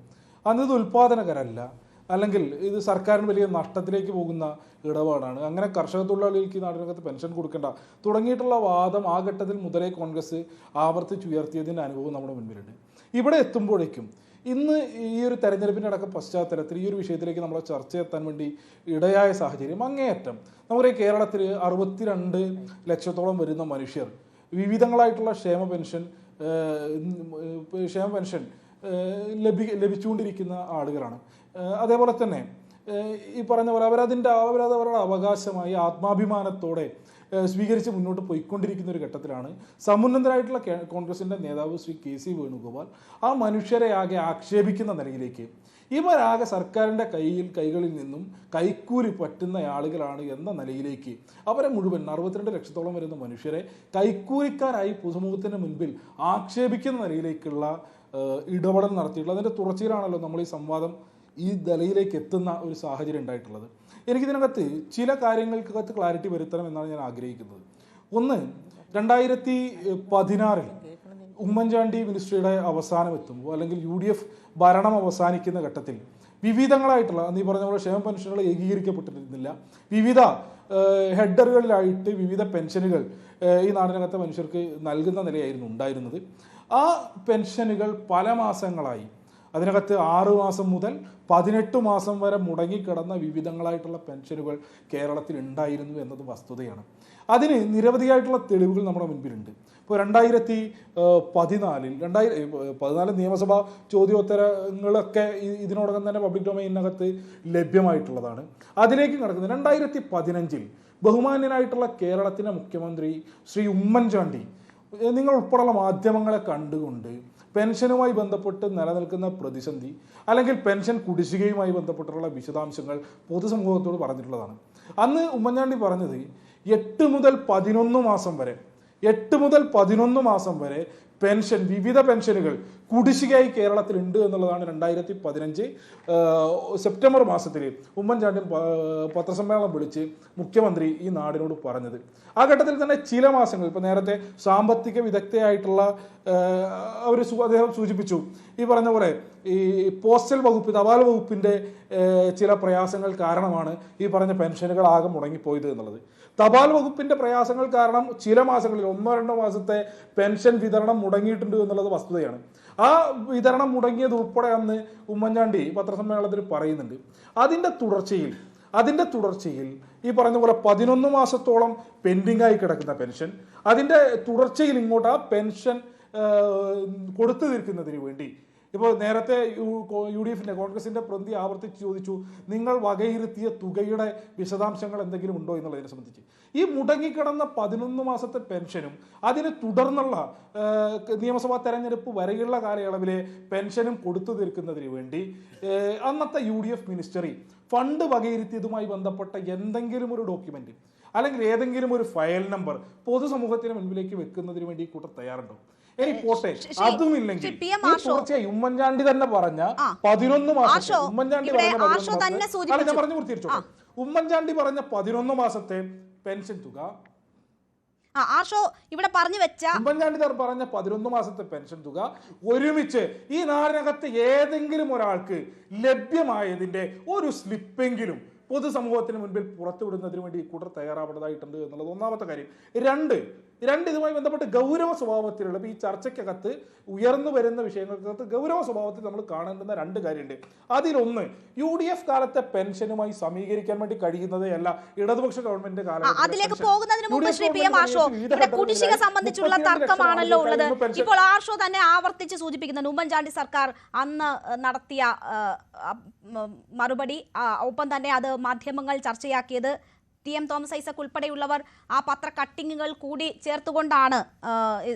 S7: അന്ന് ഇത് ഉൽപ്പാദനകരമല്ല, അല്ലെങ്കിൽ ഇത് സർക്കാരിന് വലിയ നഷ്ടത്തിലേക്ക് പോകുന്ന ഇടപാടാണ്, അങ്ങനെ കർഷക തൊഴിലാളികൾക്ക് നാടിനകത്ത് പെൻഷൻ കൊടുക്കേണ്ട തുടങ്ങിയിട്ടുള്ള വാദം ആ ഘട്ടത്തിൽ മുതലേ കോൺഗ്രസ് ആവർത്തിച്ചുയർത്തിയതിൻ്റെ അനുഭവം നമ്മുടെ മുൻപിലുണ്ട്. ഇവിടെ എത്തുമ്പോഴേക്കും ഇന്ന് ഈ ഒരു തെരഞ്ഞെടുപ്പിൻ്റെ അടക്കം പശ്ചാത്തലത്തിൽ ഈ ഒരു വിഷയത്തിലേക്ക് നമ്മളെ ചർച്ച എത്താൻ വേണ്ടി ഇടയായ സാഹചര്യം അങ്ങേയറ്റം നമുക്കറിയാം. കേരളത്തിൽ 62 ലക്ഷത്തോളം വരുന്ന മനുഷ്യർ വിവിധങ്ങളായിട്ടുള്ള ക്ഷേമ പെൻഷൻ ലഭിച്ചുകൊണ്ടിരിക്കുന്ന ആളുകളാണ്. അതേപോലെ തന്നെ ഈ പറഞ്ഞ പോലെ അവരവരുടെ അവകാശമായി ആത്മാഭിമാനത്തോടെ സ്വീകരിച്ച് മുന്നോട്ട് പോയിക്കൊണ്ടിരിക്കുന്ന ഒരു ഘട്ടത്തിലാണ് സമുന്നതനായിട്ടുള്ള കോൺഗ്രസിൻ്റെ നേതാവ് ശ്രീ KC വേണുഗോപാൽ ആ മനുഷ്യരെ ആകെ ആക്ഷേപിക്കുന്ന നിലയിലേക്ക് ഇവരാകെ സർക്കാരിൻ്റെ കൈകളിൽ നിന്നും കൈക്കൂലി പറ്റുന്ന ആളുകളാണ് എന്ന നിലയിലേക്ക് അവരെ മുഴുവൻ 62 ലക്ഷത്തോളം വരുന്ന മനുഷ്യരെ കൈക്കൂലിക്കാരായി പൊതുസമൂഹത്തിന് മുൻപിൽ ആക്ഷേപിക്കുന്ന നിലയിലേക്കുള്ള ഇടപെടൽ നടത്തിയിട്ടുള്ളത്. അതിൻ്റെ തുടർച്ചയിലാണല്ലോ നമ്മൾ ഈ സംവാദം ഈ നിലയിലേക്ക് എത്തുന്ന ഒരു സാഹചര്യം ഉണ്ടായിട്ടുള്ളത്. എനിക്കിതിനകത്ത് ചില കാര്യങ്ങൾക്കകത്ത് ക്ലാരിറ്റി വരുത്തണം എന്നാണ് ഞാൻ ആഗ്രഹിക്കുന്നത്. ഒന്ന്, 2016 ഉമ്മൻചാണ്ടി മിനിസ്ട്രിയുടെ അവസാനം എത്തുമ്പോൾ അല്ലെങ്കിൽ UDF ഭരണം അവസാനിക്കുന്ന ഘട്ടത്തിൽ വിവിധങ്ങളായിട്ടുള്ള നീ പറഞ്ഞ പോലെ ക്ഷേമ പെൻഷനുകൾ ഏകീകരിക്കപ്പെട്ടിരുന്നില്ല. വിവിധ ഹെഡറുകളിലായിട്ട് വിവിധ പെൻഷനുകൾ ഈ നാടിനകത്തെ മനുഷ്യർക്ക് നൽകുന്ന നിലയായിരുന്നു ഉണ്ടായിരുന്നത്. ആ പെൻഷനുകൾ പല മാസങ്ങളായി, അതിനകത്ത് 6 മാസം മുതൽ 18 മാസം വരെ മുടങ്ങിക്കിടന്ന വിവിധങ്ങളായിട്ടുള്ള പെൻഷനുകൾ കേരളത്തിൽ ഉണ്ടായിരുന്നു എന്നത് വസ്തുതയാണ്. അതിന് നിരവധിയായിട്ടുള്ള തെളിവുകൾ നമ്മുടെ മുൻപിലുണ്ട്. ഇപ്പോൾ 2014 നിയമസഭാ ചോദ്യോത്തരങ്ങളൊക്കെ ഇതിനോടകം തന്നെ പബ്ലിക് ഡൊമൈനകത്ത് ലഭ്യമായിട്ടുള്ളതാണ്. അതിലേക്ക് കിടക്കുന്നത് 2015 ബഹുമാന്യനായിട്ടുള്ള കേരളത്തിൻ്റെ മുഖ്യമന്ത്രി ശ്രീ ഉമ്മൻചാണ്ടി നിങ്ങൾ ഉൾപ്പെടെയുള്ള മാധ്യമങ്ങളെ കണ്ടുകൊണ്ട് പെൻഷനുമായി ബന്ധപ്പെട്ട് നിലനിൽക്കുന്ന പ്രതിസന്ധി അല്ലെങ്കിൽ പെൻഷൻ കുടിശ്ശികയുമായി ബന്ധപ്പെട്ടുള്ള വിശദാംശങ്ങൾ പൊതുസമൂഹത്തോട് പറഞ്ഞിട്ടുള്ളതാണ്. അന്ന് ഉമ്മൻചാണ്ടി പറഞ്ഞത് 8 മുതൽ 11 മാസം വരെ 8 മുതൽ 11 മാസം വരെ പെൻഷൻ, വിവിധ പെൻഷനുകൾ കുടിശ്ശികയായി കേരളത്തിലുണ്ട് എന്നുള്ളതാണ് 2015 സെപ്റ്റംബർ മാസത്തിൽ ഉമ്മൻചാണ്ടി പത്രസമ്മേളനം വിളിച്ച് മുഖ്യമന്ത്രി ഈ നാടിനോട് പറഞ്ഞത്. ആ ഘട്ടത്തിൽ തന്നെ ചില മാസങ്ങൾ, ഇപ്പോൾ നേരത്തെ സാമ്പത്തിക വിദഗ്ധയായിട്ടുള്ള അദ്ദേഹം സൂചിപ്പിച്ചു, ഈ പറഞ്ഞ പോലെ ഈ പോസ്റ്റൽ വകുപ്പ്, തപാൽ വകുപ്പിൻ്റെ ചില പ്രയാസങ്ങൾ കാരണമാണ് ഈ പറഞ്ഞ പെൻഷനുകൾ ആകെ മുടങ്ങിപ്പോയത് എന്നുള്ളത്. തപാൽ വകുപ്പിന്റെ പ്രയാസങ്ങൾ കാരണം ചില മാസങ്ങളിൽ 1-2 മാസത്തെ പെൻഷൻ വിതരണം മുടങ്ങിയിട്ടുണ്ട് എന്നുള്ളത് വസ്തുതയാണ്. ആ വിതരണം മുടങ്ങിയത് ഉൾപ്പെടെ അന്ന് ഉമ്മൻചാണ്ടി പത്രസമ്മേളനത്തിൽ പറയുന്നുണ്ട്. അതിന്റെ തുടർച്ചയിൽ ഈ പറഞ്ഞ പോലെ 11 മാസത്തോളം പെൻഡിംഗ് ആയി കിടക്കുന്ന പെൻഷൻ, അതിന്റെ തുടർച്ചയിൽ ഇങ്ങോട്ട് ആ പെൻഷൻ കൊടുത്തു തീർക്കുന്നതിന് വേണ്ടി ഇപ്പോൾ നേരത്തെ UDF കോൺഗ്രസിന്റെ പ്രതിനിധി ആവർത്തിച്ച് ചോദിച്ചു, നിങ്ങൾ വകയിരുത്തിയ തുകയുടെ വിശദാംശങ്ങൾ എന്തെങ്കിലും ഉണ്ടോ എന്നുള്ളതിനെ സംബന്ധിച്ച്. ഈ മുടങ്ങിക്കിടന്ന 11 മാസത്തെ പെൻഷനും അതിന് തുടർന്നുള്ള നിയമസഭാ തെരഞ്ഞെടുപ്പ് വരെയുള്ള കാലയളവിലെ പെൻഷനും കൊടുത്തു തീർക്കുന്നതിന് വേണ്ടി അന്നത്തെ UDF മിനിസ്റ്ററി ഫണ്ട് വകയിരുത്തിയതുമായി ബന്ധപ്പെട്ട എന്തെങ്കിലും ഒരു ഡോക്യുമെന്റ് അല്ലെങ്കിൽ ഏതെങ്കിലും ഒരു ഫയൽ നമ്പർ പൊതുസമൂഹത്തിന് മുൻപിലേക്ക് വെക്കുന്നതിന് വേണ്ടി ഈ കൂട്ടർ തയ്യാറുണ്ടോ? ഇനി പോട്ടെ, അതുമില്ലെങ്കിൽ തീർച്ചയായും ഉമ്മൻചാണ്ടി തന്നെ പറഞ്ഞ 11 മാസം, ഉമ്മൻചാണ്ടി പറഞ്ഞ 11 മാസത്തെ പെൻഷൻ തുക,
S4: ഇവിടെ പറഞ്ഞു വെച്ച
S7: ഉമ്മൻചാണ്ടി പറഞ്ഞ 11 മാസത്തെ പെൻഷൻ തുക ഒരുമിച്ച് ഈ നാടിനകത്ത് ഏതെങ്കിലും ഒരാൾക്ക് ലഭ്യമായതിന്റെ ഒരു സ്ലിപ്പെങ്കിലും പൊതുസമൂഹത്തിന് മുൻപിൽ പുറത്തുവിടുന്നതിന് വേണ്ടി കൂട്ടർ തയ്യാറാവേണ്ടതായിട്ടുണ്ട് എന്നുള്ളത് ഒന്നാമത്തെ കാര്യം. രണ്ട് ഇതുമായി ബന്ധപ്പെട്ട് ഗൗരവ സ്വഭാവത്തിലുള്ള ഈ ചർച്ചയ്ക്കകത്ത് ഉയർന്നു വരുന്ന വിഷയങ്ങൾക്കകത്ത് ഗൗരവ സ്വഭാവത്തിൽ നമ്മൾ കാണേണ്ടുന്ന 2 കാര്യമുണ്ട്. അതിലൊന്ന്, UDF കാലത്തെ പെൻഷനുമായി സമീകരിക്കാൻ വേണ്ടി കഴിയുന്നതേ അല്ല ഇടതുപക്ഷ ഗവൺമെന്റ് കാലത്ത്.
S4: അതിലേക്ക് പോകുന്നതിന് മുമ്പ് ശ്രീ PM ആർഷോ, ഇവിടെ കുടിശ്ശിക സംബന്ധിച്ചുള്ള തർക്കമാണല്ലോ ഉള്ളത്. ഇപ്പോൾ ആർഷോ തന്നെ ആവർത്തിച്ച് സൂചിപ്പിക്കുന്നുണ്ട് ഉമ്മൻചാണ്ടി സർക്കാർ അന്ന് നടത്തിയ മറുപടി, ഒപ്പം തന്നെ അത് മാധ്യമങ്ങൾ ചർച്ചയാക്കിയത് TM തോമസ് ഐസക് ഉൾപ്പെടെയുള്ളവർ ആ പത്ര കട്ടിങ്ങുകൾ കൂടി ചേർത്തുകൊണ്ടാണ്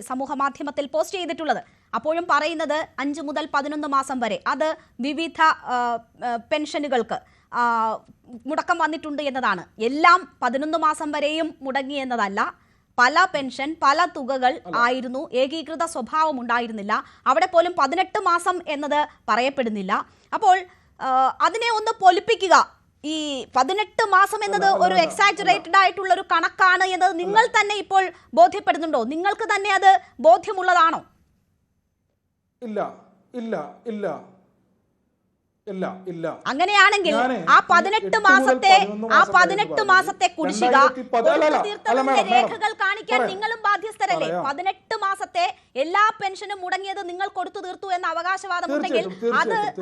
S4: സമൂഹ മാധ്യമത്തിൽ പോസ്റ്റ് ചെയ്തിട്ടുള്ളത്. അപ്പോഴും പറയുന്നത് 5 മുതൽ 11 മാസം വരെ അത് വിവിധ പെൻഷനുകൾക്ക് മുടക്കം വന്നിട്ടുണ്ട് എന്നതാണ്. എല്ലാം 11 മാസം വരെയും മുടങ്ങി എന്നതല്ല. പല പെൻഷൻ, പല തുകകൾ ആയിരുന്നു, ഏകീകൃത സ്വഭാവം ഉണ്ടായിരുന്നില്ല. അവിടെ പോലും 18 മാസം എന്നത് പറയപ്പെടുന്നില്ല. അപ്പോൾ അതിനെ ഒന്ന് പൊലിപ്പിക്കുക. ഈ 18 മാസം എന്നത് ഒരു എക്സാജറേറ്റഡ് ആയിട്ടുള്ള ഒരു കണക്കാണ് എന്നത് നിങ്ങൾ തന്നെ ഇപ്പോൾ ബോധ്യപ്പെടുന്നുണ്ടോ? നിങ്ങൾക്ക് തന്നെ അത് ബോധ്യമുള്ളതാണോ?
S7: ഇല്ല.
S4: അങ്ങനെയാണെങ്കിൽ ആ 18 മാസത്തെ കുടിശ്ശിക രേഖകൾ കാണിക്കാൻ നിങ്ങളും ബാധ്യസ്ഥരല്ലേ? 18 മാസത്തെ എല്ലാ പെൻഷനും മുടങ്ങിയത് നിങ്ങൾ കൊടുത്തു തീർത്തു എന്ന അവകാശവാദം ഉണ്ടെങ്കിൽ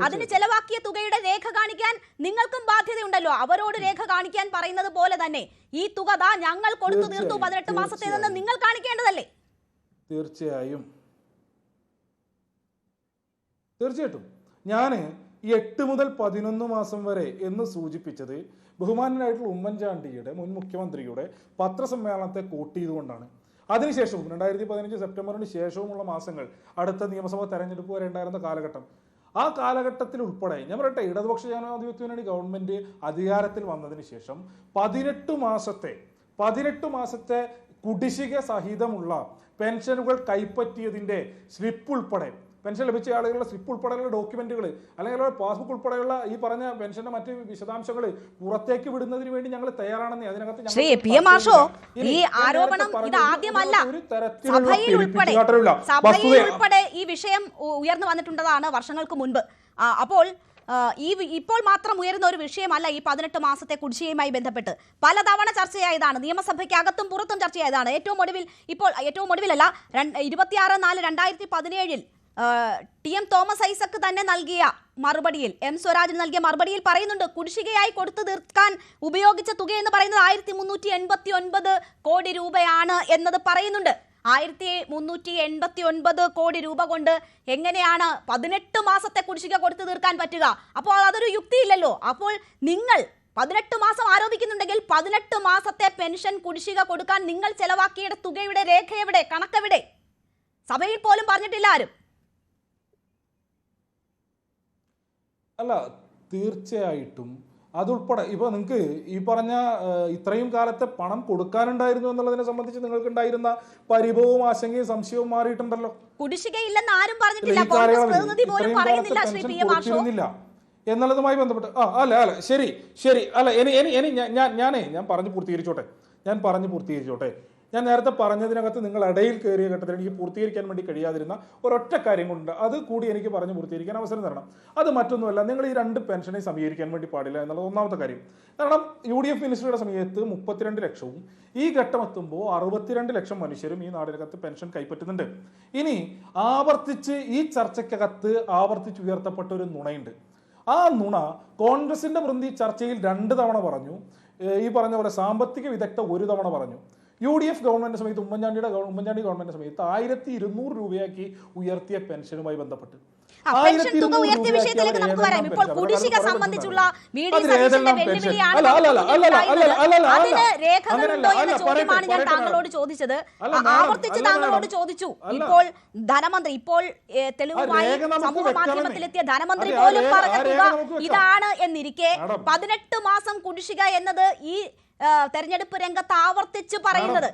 S4: അതിന് ചെലവാക്കിയ തുകയുടെ രേഖ കാണിക്കാൻ നിങ്ങൾക്കും ബാധ്യതയുണ്ടല്ലോ. അവരോട് രേഖ കാണിക്കാൻ പറയുന്നത് പോലെ തന്നെ ഈ തുക ഞങ്ങൾ കൊടുത്തു തീർത്തു 18 മാസത്തേതെന്ന് നിങ്ങൾ കാണിക്കേണ്ടതല്ലേ?
S7: തീർച്ചയായിട്ടും ഞാൻ ഈ 8 മുതൽ 11 മാസം വരെ എന്ന് സൂചിപ്പിച്ചത് ബഹുമാനനായിട്ടുള്ള ഉമ്മൻചാണ്ടിയുടെ മുൻ മുഖ്യമന്ത്രിയുടെ പത്രസമ്മേളനത്തെ കോട്ട് ചെയ്തുകൊണ്ടാണ്. അതിനുശേഷവും 2015 സെപ്റ്റംബറിന് ശേഷവുമുള്ള മാസങ്ങൾ, അടുത്ത നിയമസഭാ തെരഞ്ഞെടുപ്പ് വരെ ഉണ്ടായിരുന്ന കാലഘട്ടം, ആ കാലഘട്ടത്തിൽ ഉൾപ്പെടെ ഞാൻ പറയട്ടെ, ഇടതുപക്ഷ ജനാധിപത്യ മുന്നണി ഗവൺമെന്റ് അധികാരത്തിൽ വന്നതിന് ശേഷം 18 മാസത്തെ കുടിശ്ശിക സഹിതമുള്ള പെൻഷനുകൾ കൈപ്പറ്റിയതിന്റെ സ്ലിപ്പ് ഉൾപ്പെടെ, പെൻഷൻ ലഭിച്ച ആളുകളുടെ സ്ലിപ്പ് ഉൾപ്പെടെയുള്ള ഡോക്യുമെന്റുകൾ അല്ലെങ്കിൽ പാസ്ബുക്ക് ഉൾപ്പെടെയുള്ള ഈ പറഞ്ഞ പെൻഷന്റെ മറ്റ് വിശദാംശങ്ങൾ പുറത്തേക്ക് വിടുന്നതിന് വേണ്ടി ഞങ്ങൾ തയ്യാറാണെന്ന് അതിനകത്ത്
S4: ശ്രീ PM ആർഷോ, ഈ ആരോപണം ഇത് ആദ്യമല്ല. സഭയിൽ ഉൾപ്പെടെ ഈ വിഷയം ഉയർന്നു വന്നിട്ടുള്ളതാണ് വർഷങ്ങൾക്ക് മുൻപ്. അപ്പോൾ ഇപ്പോൾ മാത്രം ഉയരുന്ന ഒരു വിഷയമല്ല ഈ 18 മാസത്തെ കുടിശ്ശികയുമായി ബന്ധപ്പെട്ട്. പലതവണ ചർച്ചയായതാണ്, നിയമസഭയ്ക്ക് അകത്തും പുറത്തും ചർച്ചയായതാണ്. ഏറ്റവും ഒടുവിലല്ല 26/4/2017 TM തോമസ് ഐസക് തന്നെ നൽകിയ മറുപടിയിൽ, M സ്വരാജിന് നൽകിയ മറുപടിയിൽ പറയുന്നുണ്ട്, കുടിശ്ശികയായി കൊടുത്തു തീർക്കാൻ ഉപയോഗിച്ച തുക എന്ന് പറയുന്നത് 1389 കോടി രൂപയാണ് എന്നത് പറയുന്നുണ്ട്. 1389 കോടി രൂപ കൊണ്ട് എങ്ങനെയാണ് 18 മാസത്തെ കുടിശ്ശിക കൊടുത്തു തീർക്കാൻ പറ്റുക? അപ്പോൾ അതൊരു യുക്തിയില്ലല്ലോ. അപ്പോൾ നിങ്ങൾ 18 മാസം ആരോപിക്കുന്നുണ്ടെങ്കിൽ 18 മാസത്തെ പെൻഷൻ കുടിശ്ശിക കൊടുക്കാൻ നിങ്ങൾ ചെലവാക്കിയ തുകയുടെ രേഖ എവിടെ, കണക്കെവിടെ? സഭയിൽ പോലും പറഞ്ഞിട്ടില്ല ആരും.
S7: അല്ല, തീർച്ചയായിട്ടും അതുൾപ്പെടെ ഇപ്പോൾ നിങ്ങൾക്ക് ഈ പറഞ്ഞ ഇത്രയും കാലത്തെ പണം കൊടുക്കാനുണ്ടായിരുന്നു എന്നുള്ളതിനെ സംബന്ധിച്ച് നിങ്ങൾക്ക് ഉണ്ടായിരുന്ന പരിഭവവും ആശങ്കയും സംശയവും മാറിയിട്ടുണ്ടല്ലോ.
S4: കുടിശ്ശികയില്ലെന്ന് ആരും പറഞ്ഞിട്ടില്ല. കോൺഗ്രസ് പ്രതിനിധി പോലും പറയുന്നില്ല ശ്രീ പി എം മാർഷോ
S7: എന്നുള്ളതുമായി ബന്ധപ്പെട്ട് അല്ല ശരി അല്ല ഞാൻ പറഞ്ഞു പൂർത്തീകരിച്ചോട്ടെ. ഞാൻ നേരത്തെ പറഞ്ഞതിനകത്ത് നിങ്ങൾ ഇടയിൽ കയറിയ ഘട്ടത്തിൽ എനിക്ക് പൂർത്തീകരിക്കാൻ വേണ്ടി കഴിയാതിരുന്ന ഒരൊറ്റ കാര്യം കൊണ്ട് അത് കൂടി എനിക്ക് പറഞ്ഞു പൂർത്തീകരിക്കാൻ അവസരം തരണം. അത് മറ്റൊന്നുമല്ല, നിങ്ങൾ ഈ 2 പെൻഷനെ സമീകരിക്കാൻ വേണ്ടി പാടില്ല എന്നുള്ളത് ഒന്നാമത്തെ കാര്യം. കാരണം UDF മിനിസ്റ്ററുടെ സമയത്ത് 32 ലക്ഷവും ഈ ഘട്ടം എത്തുമ്പോൾ 62 ലക്ഷം മനുഷ്യരും ഈ നാടിനകത്ത് പെൻഷൻ കൈപ്പറ്റുന്നുണ്ട്. ഇനി ആവർത്തിച്ച് ഈ ചർച്ചയ്ക്കകത്ത് ഉയർത്തപ്പെട്ട ഒരു നുണയുണ്ട്. ആ നുണ കോൺഗ്രസിന്റെ പ്രതിനിധി ചർച്ചയിൽ 2 തവണ പറഞ്ഞു. ഈ പറഞ്ഞ പോലെ സാമ്പത്തിക വിദഗ്ധ 1 തവണ പറഞ്ഞു. UDF ഗവൺമെന്റ് സമയത്ത് ഉമ്മൻചാണ്ടി ഗവൺമെന്റ് സമയത്ത് 1200 രൂപയാക്കി ഉയർത്തിയ പെൻഷനുമായി ബന്ധപ്പെട്ട്
S4: പെൻഷൻ തുക ഉയർത്തിയ വിഷയത്തിലേക്ക് നമുക്ക് വരാം. ഇപ്പോൾ കുടിശ്ശിക സംബന്ധിച്ചുള്ള അതിന് രേഖകളുണ്ടോ എന്ന ചോദ്യമാണ് ഞാൻ താങ്കളോട് ചോദിച്ചത്. ആവർത്തിച്ച് താങ്കളോട് ചോദിച്ചു. ഇപ്പോൾ ധനമന്ത്രി, ഇപ്പോൾ തെളിവുമായി സമൂഹ മാധ്യമത്തിലെത്തിയ ധനമന്ത്രി പോലും പറഞ്ഞ തുക ഇതാണ് എന്നിരിക്കെ 18 മാസം കുടിശ്ശിക എന്നത് ഈ തെരഞ്ഞെടുപ്പ് രംഗത്ത് ആവർത്തിച്ച് പറയുന്നത്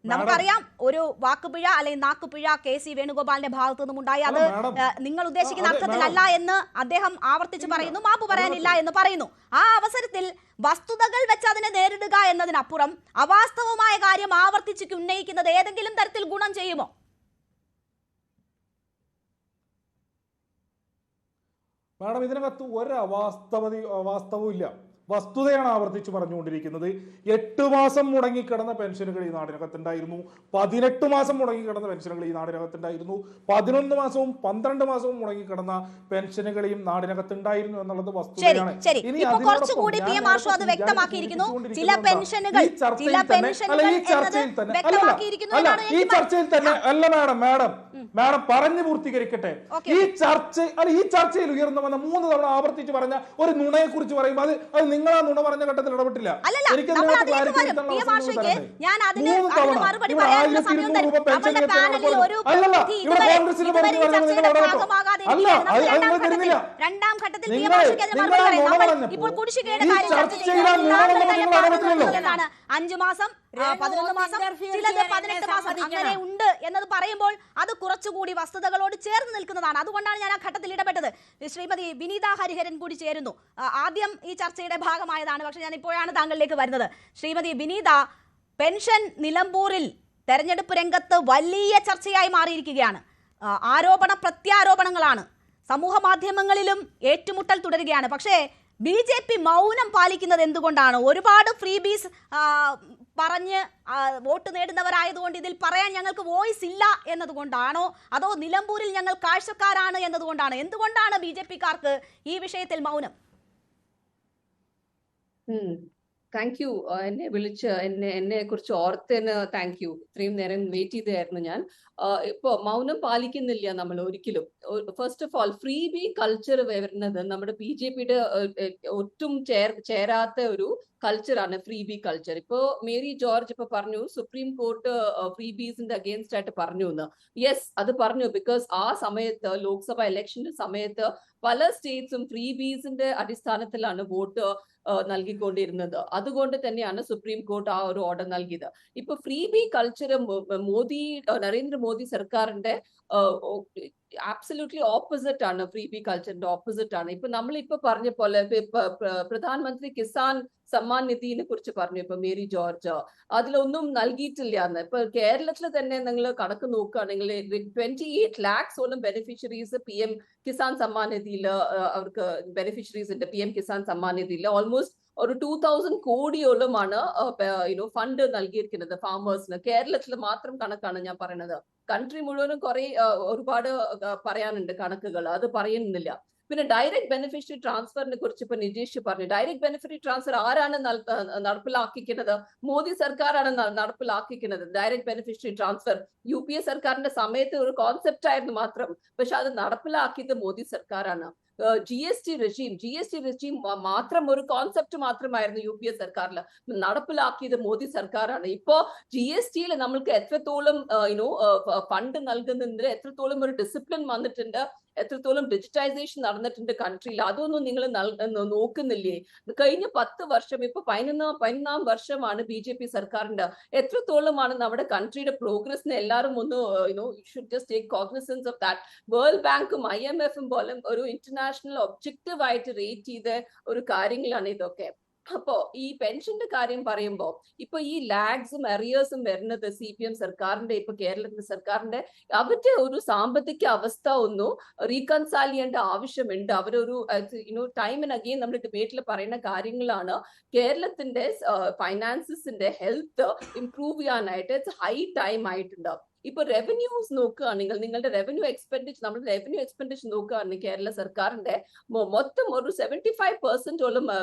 S4: നമുക്കറിയാം. ഒരു വാക്കുപിഴ അല്ലെങ്കിൽ നാക്കുപിഴ KC വേണുഗോപാലിന്റെ ഭാഗത്തു നിന്നും ഉണ്ടായി. അത് നിങ്ങൾ ഉദ്ദേശിക്കുന്ന അർത്ഥത്തിലല്ല എന്ന് അദ്ദേഹം ആവർത്തിച്ച് പറയുന്നു. മാപ്പ് പറയാനില്ല എന്ന് പറയുന്നു. ആ അവസരത്തിൽ വസ്തുതകൾ വെച്ച് അതിനെ നേരിടുക എന്നതിനപ്പുറം അവാസ്തവമായ കാര്യം ആവർത്തിച്ച് ഉന്നയിക്കുന്നത് ഏതെങ്കിലും തരത്തിൽ ഗുണം ചെയ്യുമോ?
S7: മാഡം, ഇതിനകത്ത് ഒരു അവാസ്തവവും ഇല്ല. വസ്തുതയാണ് ആവർത്തിച്ച് പറഞ്ഞുകൊണ്ടിരിക്കുന്നത്. 8 മാസം മുടങ്ങിക്കിടന്ന പെൻഷനുകൾ ഈ നാടിനകത്തുണ്ടായിരുന്നു. 18 മാസം മുടങ്ങിക്കിടന്ന പെൻഷനുകൾ ഈ നാടിനകത്തുണ്ടായിരുന്നു. 11 മാസവും 12 മാസവും മുടങ്ങിക്കിടന്ന പെൻഷനുകൾ ഈ നാടിനകത്തുണ്ടായിരുന്നു എന്നുള്ളത് വസ്തുതയാണ്.
S4: കുറച്ചുകൂടി പി എം മാർഷോ അത് വ്യക്തമാക്കിയിരിക്കുന്നു. ചില പെൻഷനുകൾ
S7: ഈ ചർച്ചയിൽ തന്നെ അല്ല മാഡം പറഞ്ഞു പൂർത്തീകരിക്കട്ടെ. ഈ ചർച്ചയിൽ ഉയർന്നു വന്ന 3 തവണ ആവർത്തിച്ച് പറഞ്ഞ ഒരു നുണയെ കുറിച്ച് പറയുമ്പോൾ അത് നിങ്ങൾ ആ നുണ പറഞ്ഞ ഘട്ടത്തിൽ ഇടപെട്ടില്ല.
S4: രണ്ടാം ഘട്ടത്തിൽ 5 മാസം 11 മാസം ചിലത് 18 മാസം അങ്ങനെ ഉണ്ട് എന്നത് പറയുമ്പോൾ അത് കുറച്ചുകൂടി വസ്തുതകളോട് ചേർന്ന് നിൽക്കുന്നതാണ്. അതുകൊണ്ടാണ് ഞാൻ ആ ഘട്ടത്തിൽ ഇടപെട്ടത്. ശ്രീമതി വിനീത ഹരിഹരൻ കൂടി ചേരുന്നു. ആദ്യം ഈ ചർച്ചയുടെ ഭാഗമായതാണ്, പക്ഷെ ഞാൻ ഇപ്പോഴാണ് താങ്കളിലേക്ക് വരുന്നത്. ശ്രീമതി വിനീത, പെൻഷൻ നിലമ്പൂരിൽ തെരഞ്ഞെടുപ്പ് രംഗത്ത് വലിയ ചർച്ചയായി മാറിയിരിക്കുകയാണ്. ആരോപണ പ്രത്യാരോപണങ്ങളാണ്. സമൂഹ മാധ്യമങ്ങളിലും ഏറ്റുമുട്ടൽ തുടരുകയാണ്. പക്ഷേ BJP മൗനം പാലിക്കുന്നത് എന്തുകൊണ്ടാണ്? ഒരുപാട് ഫ്രീ ബീസ് പറഞ്ഞ് വോട്ട് നേടുന്നവരായതുകൊണ്ട് ഇതിൽ പറയാൻ ഞങ്ങൾക്ക് വോയിസ് ഇല്ല എന്നതുകൊണ്ടാണോ, അതോ നിലമ്പൂരിൽ ഞങ്ങൾ കാഴ്ചക്കാരാണ് എന്നതുകൊണ്ടാണ്? എന്തുകൊണ്ടാണ് BJP-ക്കാർക്ക് ഈ വിഷയത്തിൽ മൗനം?
S8: Thank you. എന്നെ വിളിച്ച് എന്നെ കുറിച്ച് ഓർത്തതിന് താങ്ക് യു. ഇത്രയും നേരം വെയിറ്റ് ചെയ്തായിരുന്നു ഞാൻ. ഇപ്പൊ മൗനം പാലിക്കുന്നില്ല നമ്മൾ ഒരിക്കലും. First of all, free B culture വരുന്നത് നമ്മുടെ BJP-യുടെ ഒട്ടും ചേരാത്ത ഒരു കൾച്ചറാണ് ഫ്രീ ബി കൾച്ചർ. ഇപ്പോ മേരി ജോർജ് ഇപ്പൊ പറഞ്ഞു സുപ്രീം കോർട്ട് ഫ്രീ ബീസിന്റെ അഗേൻസ്റ്റ് ആയിട്ട് പറഞ്ഞു എന്ന്. യെസ്, അത് പറഞ്ഞു. ബിക്കോസ് ആ സമയത്ത് ലോക്സഭ ഇലക്ഷന്റെ സമയത്ത് പല സ്റ്റേറ്റ്സും ഫ്രീ ബീസിന്റെ അടിസ്ഥാനത്തിലാണ് വോട്ട് നൽകിക്കൊണ്ടിരുന്നത്. അതുകൊണ്ട് തന്നെയാണ് സുപ്രീം കോർട്ട് ആ ഒരു ഓർഡർ നൽകിയത്. ഇപ്പൊ ഫ്രീ ബി കൾച്ചർ നരേന്ദ്രമോദി സർക്കാരിന്റെ ആബ്സല്യൂട്ട്ലി ഓപ്പോസിറ്റ് ആണ്. ഫ്രീ ബി കൾച്ചറിന്റെ ഓപ്പോസിറ്റ് ആണ്. ഇപ്പൊ നമ്മളിപ്പോ പറഞ്ഞ പോലെ പ്രധാനമന്ത്രി കിസാൻ സമ്മാൻ നിധിനെ കുറിച്ച് പറഞ്ഞു ഇപ്പൊ മേരി ജോർജ്, അതിലൊന്നും നൽകിയിട്ടില്ല എന്ന്. ഇപ്പൊ കേരളത്തിൽ തന്നെ നിങ്ങൾ കണക്ക് നോക്കുകയാണെങ്കിൽ 28 lakhs beneficiaries PM Kisan Samman നിധിയിൽ അവർക്ക് ബെനിഫിഷ്യറീസ് ഉണ്ട്. PM കിസാൻ സമ്മാൻ നിധിയിൽ ഓൾമോസ്റ്റ് ഒരു 2000 കോടിയോളമാണ് ഫണ്ട് നൽകിയിരിക്കുന്നത് ഫാമേഴ്സിന്. കേരളത്തിൽ മാത്രം കണക്കാണ് ഞാൻ പറയുന്നത്. കൺട്രി മുഴുവനും ഒരുപാട് പറയാനുണ്ട് കണക്കുകൾ, അത് പറയുന്നില്ല. പിന്നെ ഡയറക്റ്റ് ബെനിഫിഷ്യറി ട്രാൻസ്ഫറിനെ കുറിച്ച് ഇപ്പൊ നിജേഷ് പറഞ്ഞു. ഡയറക്റ്റ് ബെനിഫിഷ്യറി ട്രാൻസ്ഫർ ആരാണ് നടപ്പിലാക്കിക്കുന്നത്? മോദി സർക്കാരാണ് നടപ്പിലാക്കിക്കുന്നത്. ഡയറക്റ്റ് ബെനിഫിഷ്യറി ട്രാൻസ്ഫർ UPA സർക്കാരിന്റെ സമയത്ത് ഒരു കോൺസെപ്റ്റ് ആയിരുന്നു മാത്രം, പക്ഷെ അത് നടപ്പിലാക്കിയത് മോദി സർക്കാരാണ്. GST regime മാത്രം ഒരു കോൺസെപ്റ്റ് മാത്രമായിരുന്നു UPA സർക്കാരിൽ നടപ്പിലാക്കിയത് മോദി സർക്കാരാണ്. ഇപ്പോ GSTയിൽ നമ്മൾക്ക് എത്രത്തോളം ഫണ്ട് നൽകുന്നുണ്ട്, എത്രത്തോളം ഒരു ഡിസിപ്ലിൻ വന്നിട്ടുണ്ട്, എത്രത്തോളം ഡിജിറ്റൈസേഷൻ നടന്നിട്ടുണ്ട് കൺട്രിയിൽ, അതൊന്നും നിങ്ങൾ നോക്കുന്നില്ലേ? കഴിഞ്ഞ 10 വർഷം, ഇപ്പൊ 11ാം വർഷമാണ് BJP സർക്കാരിന്റെ. എത്രത്തോളമാണ് നമ്മുടെ കൺട്രിയുടെ പ്രോഗ്രസിന് എല്ലാവരും ഒന്ന് should just take cognizance of that. World ബാങ്കും IMFും പോലെ ഒരു ഇന്റർനാഷണൽ ഒബ്ജക്റ്റീവ് ആയിട്ട് റേറ്റ് ചെയ്ത ഒരു കാര്യങ്ങളാണ് ഇതൊക്കെ. അപ്പോ ഈ പെൻഷന്റെ കാര്യം പറയുമ്പോ ഇപ്പൊ ഈ ലാഗ്സും അറിയേഴ്സും വരുന്നത് CPM സർക്കാരിന്റെ, ഇപ്പൊ കേരളത്തിലെ സർക്കാരിന്റെ അവരുടെ ഒരു സാമ്പത്തിക അവസ്ഥ ഒന്ന് റീകൺസൈൽ ചെയ്യേണ്ട ആവശ്യമുണ്ട്. അവരൊരു ടൈം ആൻഡ് അഗെയിൻ നമ്മുടെ ഡിബേറ്റിൽ പറയുന്ന കാര്യങ്ങളാണ്. കേരളത്തിന്റെ ഫൈനാൻസസിന്റെ ഹെൽത്ത് ഇംപ്രൂവ് ചെയ്യാനായിട്ട് ഇറ്റ്സ് ഹൈ ടൈം ആയിട്ടുണ്ട്. ഇപ്പൊ റവന്യൂസ് നോക്കുകയാണെങ്കിൽ, നിങ്ങളുടെ റവന്യൂ എക്സ്പെൻഡിച്ചർ നോക്കുകയാണെങ്കിൽ കേരള സർക്കാരിന്റെ മൊത്തം ഒരു 75%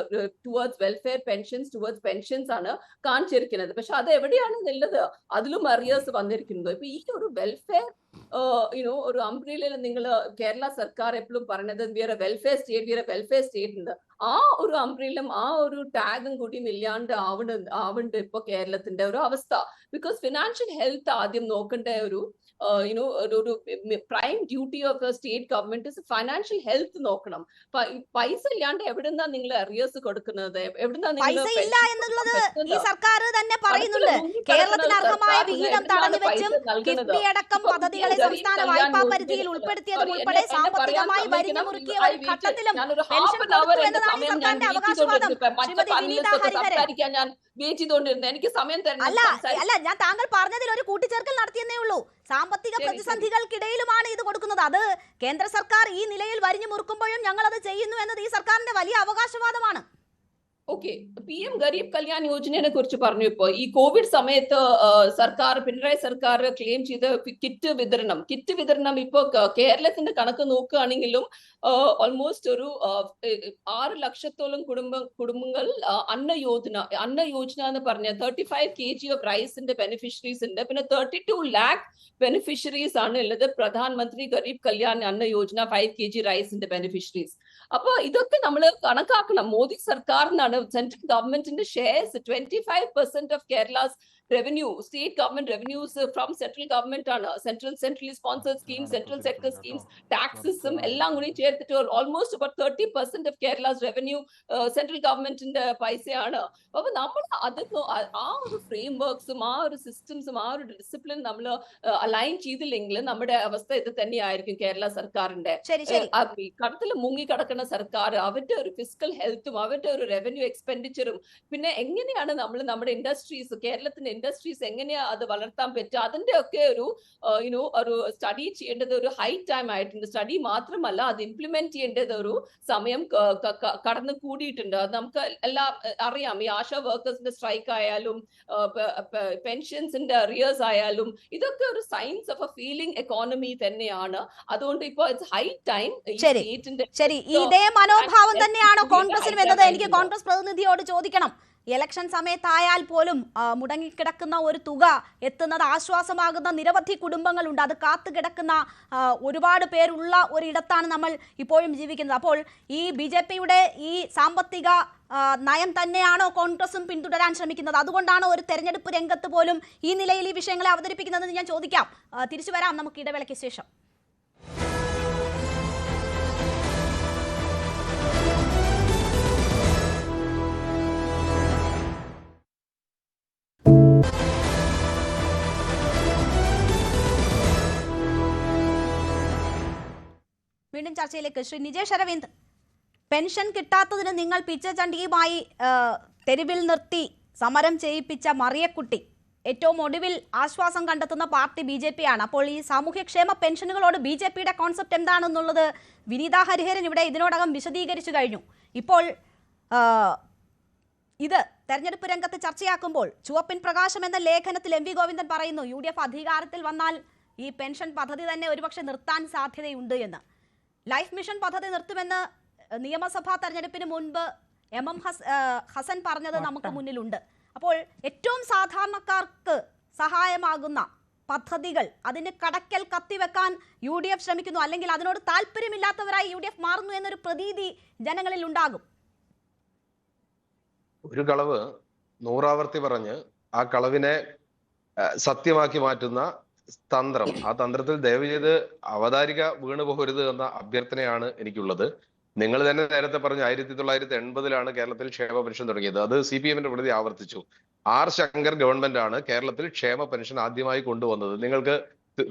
S8: ടുവേർഡ്സ് വെൽഫെയർ പെൻഷൻസ് ആണ് കാണിച്ചിരിക്കുന്നത്. പക്ഷെ അത് എവിടെയാണ് ഉള്ളത്? അതിലും അറിയേഴ്സ് വന്നിരിക്കുന്നത്. ഇപ്പൊ ഈ ഒരു വെൽഫെയർ ഒരു അംബ്രേലയിൽ നിങ്ങൾ കേരള സർക്കാർ എപ്പോഴും പറയുന്നത് വെൽഫെയർ സ്റ്റേറ്റ് ഉണ്ട്. ആ ഒരു അംബ്രേലും ആ ഒരു ടാഗും കൂടിയും ഇല്ലാണ്ട് ആവുന്നുണ്ട് ഇപ്പൊ കേരളത്തിന്റെ ഒരു അവസ്ഥ. ബിക്കോസ് ഫിനാൻഷ്യൽ ഹെൽത്ത് ആദ്യം നോക്കേണ്ട ഒരു prime duty of state government is financial health നോക്കണം. പൈസ ഇല്ലാണ്ട് എവിടുന്നാ നിങ്ങൾ അറിയേഴ്സ് കൊടുക്കുന്നത്? എവിടുന്നാ
S4: പൈസ ഇല്ല എന്നുള്ളത് ഈ സർക്കാർ തന്നെ പറയുന്നുണ്ട്. കേരളത്തിന് അർഹമായ വിഹിതം തടഞ്ഞുവെച്ചും കിഫ്ബി അടക്കം പദ്ധതികളെ സംസ്ഥാന വായ്പാ പരിധിയിൽ ഉൾപ്പെടുത്തിയതും ഉൾപ്പെടെ സാമ്പത്തികമായി വരിഞ്ഞു മുറുക്കിയ ഒരു ഘട്ടത്തിലും പെൻഷൻ കൊടുത്തു എന്നതാണ് ഈ സർക്കാരിന്റെ അവകാശവാദം. ശ്രീമതി വിനീത ഹരിഹരൻ,
S8: ഞാൻ വെയിറ്റ് ചെയ്തുകൊണ്ടിരുന്നത്. എനിക്ക് സമയം തരണം.
S4: അല്ല, ഞാൻ താങ്കൾ പറഞ്ഞതിൽ ഒരു കൂട്ടിച്ചേർക്കൽ നടത്തിയെന്നേ ഉള്ളൂ. സാമ്പത്തിക പ്രതിസന്ധികൾക്കിടയിലും ഇത് കൊടുക്കുന്നത്. അത് കേന്ദ്ര സർക്കാർ ഈ നിലയിൽ വരിഞ്ഞു മുറുക്കുമ്പോഴും ഞങ്ങൾ അത് ചെയ്യുന്നു എന്നത് ഈ സർക്കാരിന്റെ വലിയ അവകാശവാദമാണ്.
S8: ഓക്കെ, PM ഗരീബ് കല്യാൺ യോജനയെ കുറിച്ച് പറഞ്ഞു. ഇപ്പോ ഈ കോവിഡ് സമയത്ത് പിണറായി സർക്കാർ ക്ലെയിം ചെയ്ത കിറ്റ് വിതരണം ഇപ്പോ കേരളത്തിന്റെ കണക്ക് നോക്കുകയാണെങ്കിലും ഓൾമോസ്റ്റ് ഒരു 6 ലക്ഷത്തോളം കുടുംബങ്ങൾ അന്ന യോജന എന്ന് പറഞ്ഞ 35 kg ഓഫ് റൈസിന്റെ ബെനിഫിഷ്യറീസ് ഉണ്ട്. പിന്നെ 32 lakh ബെനിഫിഷ്യറീസ് ആണ് ഉള്ളത്. പ്രധാനമന്ത്രി ഗരീബ് കല്യാൺ അന്ന യോജന 5 kg റൈസിന്റെ ബെനിഫിഷ്യറീസ്. അപ്പൊ ഇതൊക്കെ നമ്മൾ കണക്കാക്കണം. മോദി സർക്കാരിനാണ് സെൻട്രൽ ഗവൺമെന്റിന്റെ shares 25% of Kerala's revenue, state government revenues from central government ആണ്. centrally sponsored schemes, central sector schemes, taxes എല്ലാം കൂടി ചേർത്തിട്ട് almost about 30% of Kerala's revenue central governmentന്റെ പൈസയാണ്. അപ്പൊ നമ്മൾ അതൊക്കെ ആ ഒരു ഫ്രെയിംവർക്സും ആ ഒരു സിസ്റ്റംസും ആ ഒരു ഡിസിപ്ലിൻ നമ്മൾ അലൈൻ ചെയ്തില്ലെങ്കിൽ നമ്മുടെ അവസ്ഥ ഇത് തന്നെയായിരിക്കും. കേരള സർക്കാരിന്റെ കടത്തിൽ മുങ്ങി കിടക്കുന്ന സർക്കാർ, അവരുടെ ഒരു ഫിസ്ക്കൽ ഹെൽത്തും അവരുടെ ഒരു റവന്യൂ എക്സ്പെൻഡിച്ചറും, പിന്നെ എങ്ങനെയാണ് നമ്മൾ നമ്മുടെ ഇൻഡസ്ട്രീസ്, കേരളത്തിന്റെ ഇൻഡസ്ട്രീസ് എങ്ങനെയാ അത് വളർത്താൻ പറ്റുക, അതിന്റെ ഒക്കെ ഒരു സ്റ്റഡി ചെയ്യേണ്ടത് ഒരു ഹൈ ടൈം ആയിട്ടുണ്ട്. സ്റ്റഡി മാത്രമല്ല, അത് ഇംപ്ലിമെന്റ് ചെയ്യേണ്ടത് ഒരു സമയം കടന്നു കൂടിയിട്ടുണ്ട്. അത് നമുക്ക് എല്ലാം അറിയാം. ഈ ആശാ വർക്കേഴ്സിന്റെ സ്ട്രൈക്ക് ആയാലും പെൻഷൻസിന്റെ അറിയേഴ്സ് ആയാലും ഇതൊക്കെ ഒരു science of A feeling economy തന്നെയാണ്. അതുകൊണ്ട് ഇപ്പൊ ഇറ്റ്സ് ഹൈ ടൈം.
S4: ശരി, ഇതേ മനോഭാവം തന്നെയാണോ കോൺഗ്രസിനും എന്നത് എനിക്ക് കോൺഗ്രസ് പ്രതിനിധിയോട് ചോദിക്കണം. ഇലക്ഷൻ സമയത്തായാൽ പോലും മുടങ്ങിക്കിടക്കുന്ന ഒരു തുക എത്തുന്നത് ആശ്വാസമാകുന്ന നിരവധി കുടുംബങ്ങളുണ്ട്. അത് കാത്തുകിടക്കുന്ന ഒരുപാട് പേരുള്ള ഒരിടത്താണ് നമ്മൾ ഇപ്പോഴും ജീവിക്കുന്നത്. അപ്പോൾ ഈ BJPയുടെ ഈ സാമ്പത്തിക നയം തന്നെയാണോ കോൺഗ്രസും പിന്തുടരാൻ ശ്രമിക്കുന്നത്? അതുകൊണ്ടാണോ ഒരു തെരഞ്ഞെടുപ്പ് രംഗത്ത് പോലും ഈ നിലയിൽ ഈ വിഷയങ്ങളെ അവതരിപ്പിക്കുന്നതെന്ന് ഞാൻ ചോദിക്കാം. തിരിച്ചു വരാം നമുക്ക് ഇടവേളയ്ക്ക് ശേഷം. വീണ്ടും ചർച്ചയിലേക്ക്. ശ്രീ നിജേഷ് അരവിന്ദ്, പെൻഷൻ കിട്ടാത്തതിന് നിങ്ങൾ പിച്ചച്ചണ്ടിയുമായി തെരുവിൽ നിർത്തി സമരം ചെയ്യിപ്പിച്ച മറിയക്കുട്ടി ഏറ്റവും ഒടുവിൽ ആശ്വാസം കണ്ടെത്തുന്ന പാർട്ടി BJP ആണ്. അപ്പോൾ ഈ സാമൂഹ്യക്ഷേമ പെൻഷനുകളോട് BJPയുടെ കോൺസെപ്റ്റ് എന്താണെന്നുള്ളത് വിനീത ഹരിഹരൻ ഇവിടെ ഇതിനോടകം വിശദീകരിച്ചു കഴിഞ്ഞു. ഇപ്പോൾ ഇത് തെരഞ്ഞെടുപ്പ് രംഗത്ത് ചർച്ചയാക്കുമ്പോൾ ചുവപ്പിൻ പ്രകാശം എന്ന ലേഖനത്തിൽ MV ഗോവിന്ദൻ പറയുന്നു UDF അധികാരത്തിൽ വന്നാൽ ഈ പെൻഷൻ പദ്ധതി തന്നെ ഒരുപക്ഷെ നിർത്താൻ സാധ്യതയുണ്ട് എന്ന്. ലൈഫ് മിഷൻ പദ്ധതി നിർത്തുമെന്ന് നിയമസഭാ തെരഞ്ഞെടുപ്പിന് മുൻപ് MM ഹസൻ പറഞ്ഞത് നമുക്ക് മുന്നിലുണ്ട്. അപ്പോൾ ഏറ്റവും സാധാരണക്കാർക്ക് സഹായമാകുന്ന പദ്ധതികൾ അതിന്റെ കടക്കൽ കത്തിവെക്കാൻ UDF ശ്രമിക്കുന്നു, അല്ലെങ്കിൽ അതിനോട് താല്പര്യമില്ലാത്തവരായി UDF മാറുന്നു എന്നൊരു പ്രതീതി ജനങ്ങളിൽ ഉണ്ടാകും.
S5: ഒരു കളവ് 100 ആവർത്തി പറഞ്ഞ് ആ കളവിനെ സത്യമാക്കി മാറ്റുന്ന തന്ത്രം, ആ തന്ത്രത്തിൽ ദയവ് ചെയ്ത് അവതാരിക വീണു പോകരുത് എന്ന അഭ്യർത്ഥനയാണ് എനിക്കുള്ളത്. നിങ്ങൾ തന്നെ നേരത്തെ പറഞ്ഞു 1980-ലാണ് കേരളത്തിൽ ക്ഷേമ പെൻഷൻ തുടങ്ങിയത്. അത് CPM-ന്റെ പ്രതി ആവർത്തിച്ചു. R. ശങ്കർ ഗവൺമെന്റ് ആണ് കേരളത്തിൽ ക്ഷേമ പെൻഷൻ ആദ്യമായി കൊണ്ടുവന്നത്. നിങ്ങൾക്ക്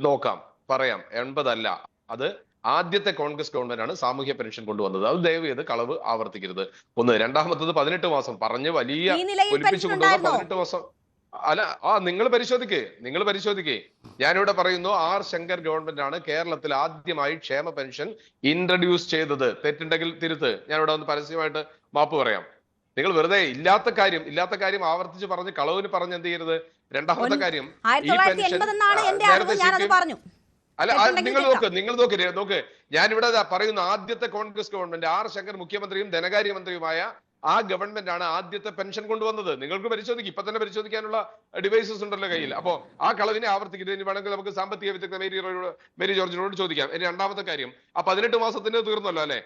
S5: നോക്കാം, പറയാം, 80 അല്ല, അത് ആദ്യത്തെ കോൺഗ്രസ് ഗവൺമെന്റ് ആണ് സാമൂഹ്യ പെൻഷൻ കൊണ്ടുവന്നത്. അത് ദയവ് ചെയ്ത് കളവ് ആവർത്തിക്കരുത്. ഒന്ന്. രണ്ടാമത്തത് 18 മാസം പറഞ്ഞ് വലിയ ഒലിപ്പിച്ചു കൊണ്ടുവന്ന 18 മാസം അല്ല. നിങ്ങൾ പരിശോധിക്കേ. ഞാനിവിടെ പറയുന്നു, R. ശങ്കർ ഗവൺമെന്റ് ആണ് കേരളത്തിൽ ആദ്യമായി ക്ഷേമ പെൻഷൻ ഇൻട്രൊഡ്യൂസ് ചെയ്തത്. തെറ്റുണ്ടെങ്കിൽ തിരുത്ത്. ഞാനിവിടെ ഒന്ന് പരസ്യമായിട്ട് മാപ്പ് പറയാം. നിങ്ങൾ വെറുതെ ഇല്ലാത്ത കാര്യം ആവർത്തിച്ച് പറഞ്ഞ് കളവിന് പറഞ്ഞ് എന്ത് ചെയ്യരുത്. രണ്ടാമത്തെ കാര്യം, ഈ പെൻഷൻ അല്ല, നിങ്ങൾ നോക്ക്. ഞാനിവിടെ പറയുന്നു, ആദ്യത്തെ കോൺഗ്രസ് ഗവൺമെന്റ് R. ശങ്കർ മുഖ്യമന്ത്രിയും ധനകാര്യമന്ത്രിയുമായ ആ ഗവൺമെന്റ് ആണ് ആദ്യത്തെ പെൻഷൻ കൊണ്ടുവന്നത്. നിങ്ങൾക്ക് പരിശോധിക്കും, ഇപ്പൊ തന്നെ പരിശോധിക്കാനുള്ള ഡിവൈസസ് ഉണ്ടല്ലോ കയ്യിൽ. അപ്പോ ആ കളവിനെ ആവർത്തിക്കരുത്. ഇനി വേണമെങ്കിൽ നമുക്ക് സാമ്പത്തിക വിദഗ്ധ മേരി ജോർജിനോട് ചോദിക്കാം. ഇനി രണ്ടാമത്തെ കാര്യം, ആ 18 മാസത്തിന് തീർന്നല്ലോ അല്ലെ.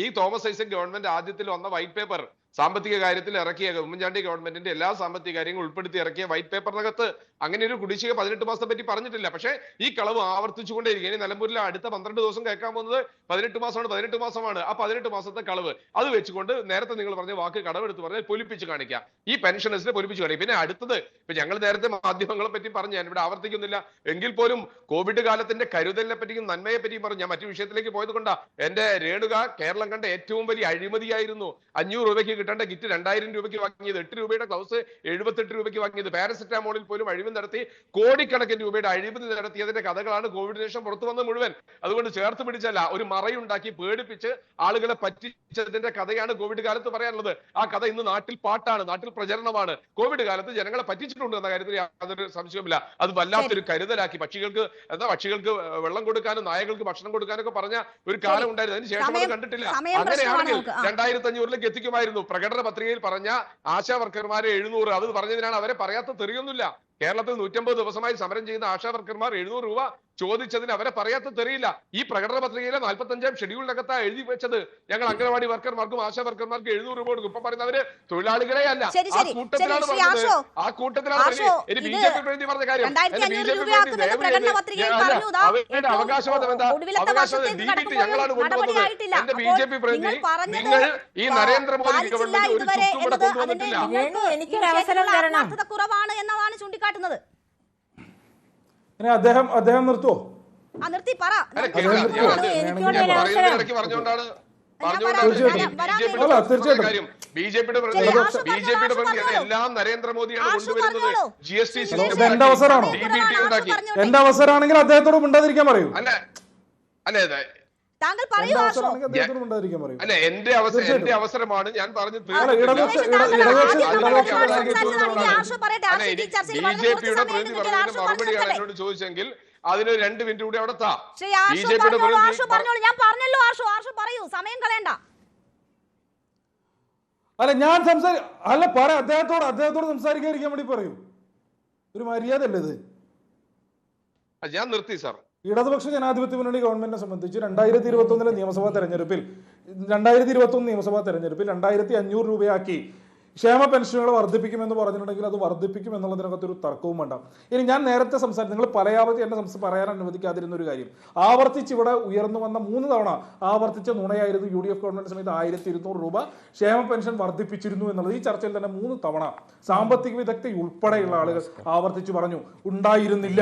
S5: ഈ തോമസ് ഐസക് ഗവൺമെന്റ് ആദ്യത്തിൽ വന്ന വൈറ്റ് പേപ്പർ സാമ്പത്തിക കാര്യത്തിൽ ഇറക്കിയ, ഉമ്മൻചാണ്ടി ഗവൺമെന്റിന്റെ എല്ലാ സാമ്പത്തിക കാര്യങ്ങളും ഉൾപ്പെടുത്തി ഇറക്കിയ വൈറ്റ് പേപ്പറിനകത്ത് അങ്ങനെ ഒരു കുടിശ്ശിക 18 മാസത്തെ പറ്റി പറഞ്ഞിട്ടില്ല. പക്ഷേ ഈ കളവ് ആവർത്തിച്ചുകൊണ്ടേയിരിക്കും. ഇനി നിലമ്പൂരിൽ അടുത്ത 12 ദിവസം കേൾക്കാൻ പോകുന്നത് 18 മാസമാണ്. ആ 18 മാസത്തെ കളവ് അത് വെച്ചുകൊണ്ട് നേരത്തെ നിങ്ങൾ പറഞ്ഞ വാക്ക് കടമെടുത്ത് പറഞ്ഞാൽ പൊലിപ്പിച്ച് കാണിക്കാം. ഈ പെൻഷനേഴ്സിനെ പൊലിപ്പിച്ച് കാണിക്കും. പിന്നെ അടുത്തത്, ഇപ്പൊ ഞങ്ങൾ നേരത്തെ മാധ്യമങ്ങളെ പറ്റി പറഞ്ഞു, ഞാൻ ഇവിടെ ആവർത്തിക്കുന്നില്ല. എങ്കിൽ പോലും കോവിഡ് കാലത്തിന്റെ കരുതലിനെ പറ്റിയും നന്മയെ പറ്റിയും പറഞ്ഞു. ഞാൻ മറ്റു വിഷയത്തിലേക്ക് പോയത് കൊണ്ടാ. എന്റെ രേണുക കേരളം കണ്ട ഏറ്റവും വലിയ അഴിമതിയായിരുന്നു 500 രൂപയ്ക്ക് കിട്ടേണ്ട കിറ്റ് 2000 രൂപയ്ക്ക് വാങ്ങിയത്, 8 രൂപയുടെ ഗ്ലൗസ് 78 രൂപയ്ക്ക് വാങ്ങിയത്, പാരസെറ്റാമോളിൽ പോലും അഴിമതി നടത്തി കോടിക്കണക്കിന് രൂപയുടെ അഴിമതി നടത്തിയതിന്റെ കഥകളാണ് കോവിഡിന് ശേഷം പുറത്തു വന്നത് മുഴുവൻ. അതുകൊണ്ട് ചേർത്ത് പിടിച്ചല്ല, ഒരു മറയുണ്ടാക്കി പേടിപ്പിച്ച് ആളുകളെ പറ്റിച്ചതിന്റെ കഥയാണ് കോവിഡ് കാലത്ത് പറയാനുള്ളത്. ആ കഥ ഇന്ന് നാട്ടിൽ പാട്ടാണ്, നാട്ടിൽ പ്രചരണമാണ്. കോവിഡ് കാലത്ത് ജനങ്ങളെ പറ്റിച്ചിട്ടുണ്ട് എന്ന കാര്യത്തിൽ യാതൊരു സംശയവുമില്ല. അത് വല്ലാത്തൊരു കരുതലാക്കി. പക്ഷികൾക്ക് വെള്ളം കൊടുക്കാനും നായകൾക്ക് ഭക്ഷണം കൊടുക്കാനൊക്കെ പറഞ്ഞ ഒരു കാലം ഉണ്ടായിരുന്നു. അതിന് ശേഷം അത് കണ്ടിട്ടില്ല. അങ്ങനെയാണെങ്കിൽ 2500-ലേക്ക് എത്തിക്കുമായിരുന്നു. പ്രകടന പത്രികയിൽ പറഞ്ഞ ആശാ വർക്കർമാരെ 700, അത് പറഞ്ഞതിനാണ്. അവരെ പറയാത്ത തെറിയൊന്നുമില്ല. കേരളത്തിൽ 150 ദിവസമായി സമരം ചെയ്യുന്ന ആശാ വർക്കർമാർ 700 രൂപ ചോദിച്ചതിന് അവരെ പറയാത്ത തെറിയില്ല. ഈ പ്രകടന പത്രികയിലെ 45-ാം ഷെഡ്യൂളിനകത്താ എഴുതി വെച്ചത്, ഞങ്ങൾ അംഗനവാടി വർക്കർമാർക്കും ആശാ വർക്കർമാർക്കും 700 രൂപ കൊടുക്കും. ഇപ്പൊ പറയുന്നവര് തൊഴിലാളികളെ അല്ല, ആ കൂട്ടത്തിലാണ് പറഞ്ഞത്. ആ കൂട്ടത്തിലാണ് BJP പ്രതി പറഞ്ഞ കാര്യം. അവരുടെ അവകാശവാദം എന്താ? അവകാശവാദം DBT ഞങ്ങളാണ് കൊണ്ടുവന്നത്. എന്റെ BJP പ്രതി, നിങ്ങൾ ഈ നരേന്ദ്രമോദി ഗവൺമെന്റ് ഒരു ചുക്കും കൂടെ കൊണ്ടുവന്നിട്ടില്ല.
S6: എനിക്കൊരു അവസരം തരണം.
S4: കുറവാണ് എന്നതാണ് ചൂണ്ടിക്കാട്ടുന്നത്.
S7: അദ്ദേഹം നിർത്തുവോ?
S4: നിർത്തി പറ.
S5: ബിജെപിയുടെ എല്ലാം നരേന്ദ്രമോദിയാണ് കൊണ്ടുവരുന്നത്. GST സിസ്റ്റം
S7: എന്റെ അവസരമാണോ? എന്റെ അവസരമാണെങ്കിൽ അദ്ദേഹത്തോട് മിണ്ടാതിരിക്കാൻ പറയൂ.
S5: അല്ലേ
S4: താങ്കൾ പറയൂ.
S5: അല്ല, എന്റെ അവസരമാണ്, ഞാൻ പറഞ്ഞു. BJPയുടെ പ്രതി പറഞ്ഞതിന് മറുപടിയാണ് എന്നോട് ചോദിച്ചെങ്കിൽ അതിന് 2 മിനിറ്റ് കൂടി അവിടെ
S4: ഞാൻ പറഞ്ഞല്ലോ. ആർഷോ പറയൂ, സമയം കളയണ്ട.
S7: അല്ല, ഞാൻ അദ്ദേഹത്തോട് സംസാരിക്കാതിരിക്കാൻ വേണ്ടി പറയൂ. ഒരു മര്യാദ അല്ലേ ഇത്?
S5: ഞാൻ നിർത്തി സാർ.
S7: ഇടതുപക്ഷ ജനാധിപത്യ മുന്നണി ഗവൺമെന്റിനെ സംബന്ധിച്ച് 2021 നിയമസഭാ തെരഞ്ഞെടുപ്പിൽ 2500 രൂപയാക്കി ക്ഷേമ പെൻഷനുകൾ വർദ്ധിപ്പിക്കുമെന്ന് പറഞ്ഞിട്ടുണ്ടെങ്കിൽ അത് വർദ്ധിപ്പിക്കും എന്നുള്ളതിനകത്ത് ഒരു തർക്കവും വേണ്ട. ഇനി ഞാൻ നേരത്തെ നിങ്ങൾ പലയാവർത്തി എന്നെ പറയാൻ അനുവദിക്കാതിരുന്ന ഒരു കാര്യം, ആവർത്തിച്ച് ഇവിടെ ഉയർന്നു വന്ന 3 തവണ ആവർത്തിച്ച നുണയായിരുന്നു UDF ഗവൺമെന്റ് സമയത്ത് 1200 രൂപ ക്ഷേമ പെൻഷൻ വർദ്ധിപ്പിച്ചിരുന്നു എന്നുള്ളത്. ഈ ചർച്ചയിൽ തന്നെ 3 തവണ സാമ്പത്തിക വിദഗ്ധ ഉൾപ്പെടെയുള്ള ആളുകൾ ആവർത്തിച്ചു പറഞ്ഞു ഉണ്ടായിരുന്നില്ല.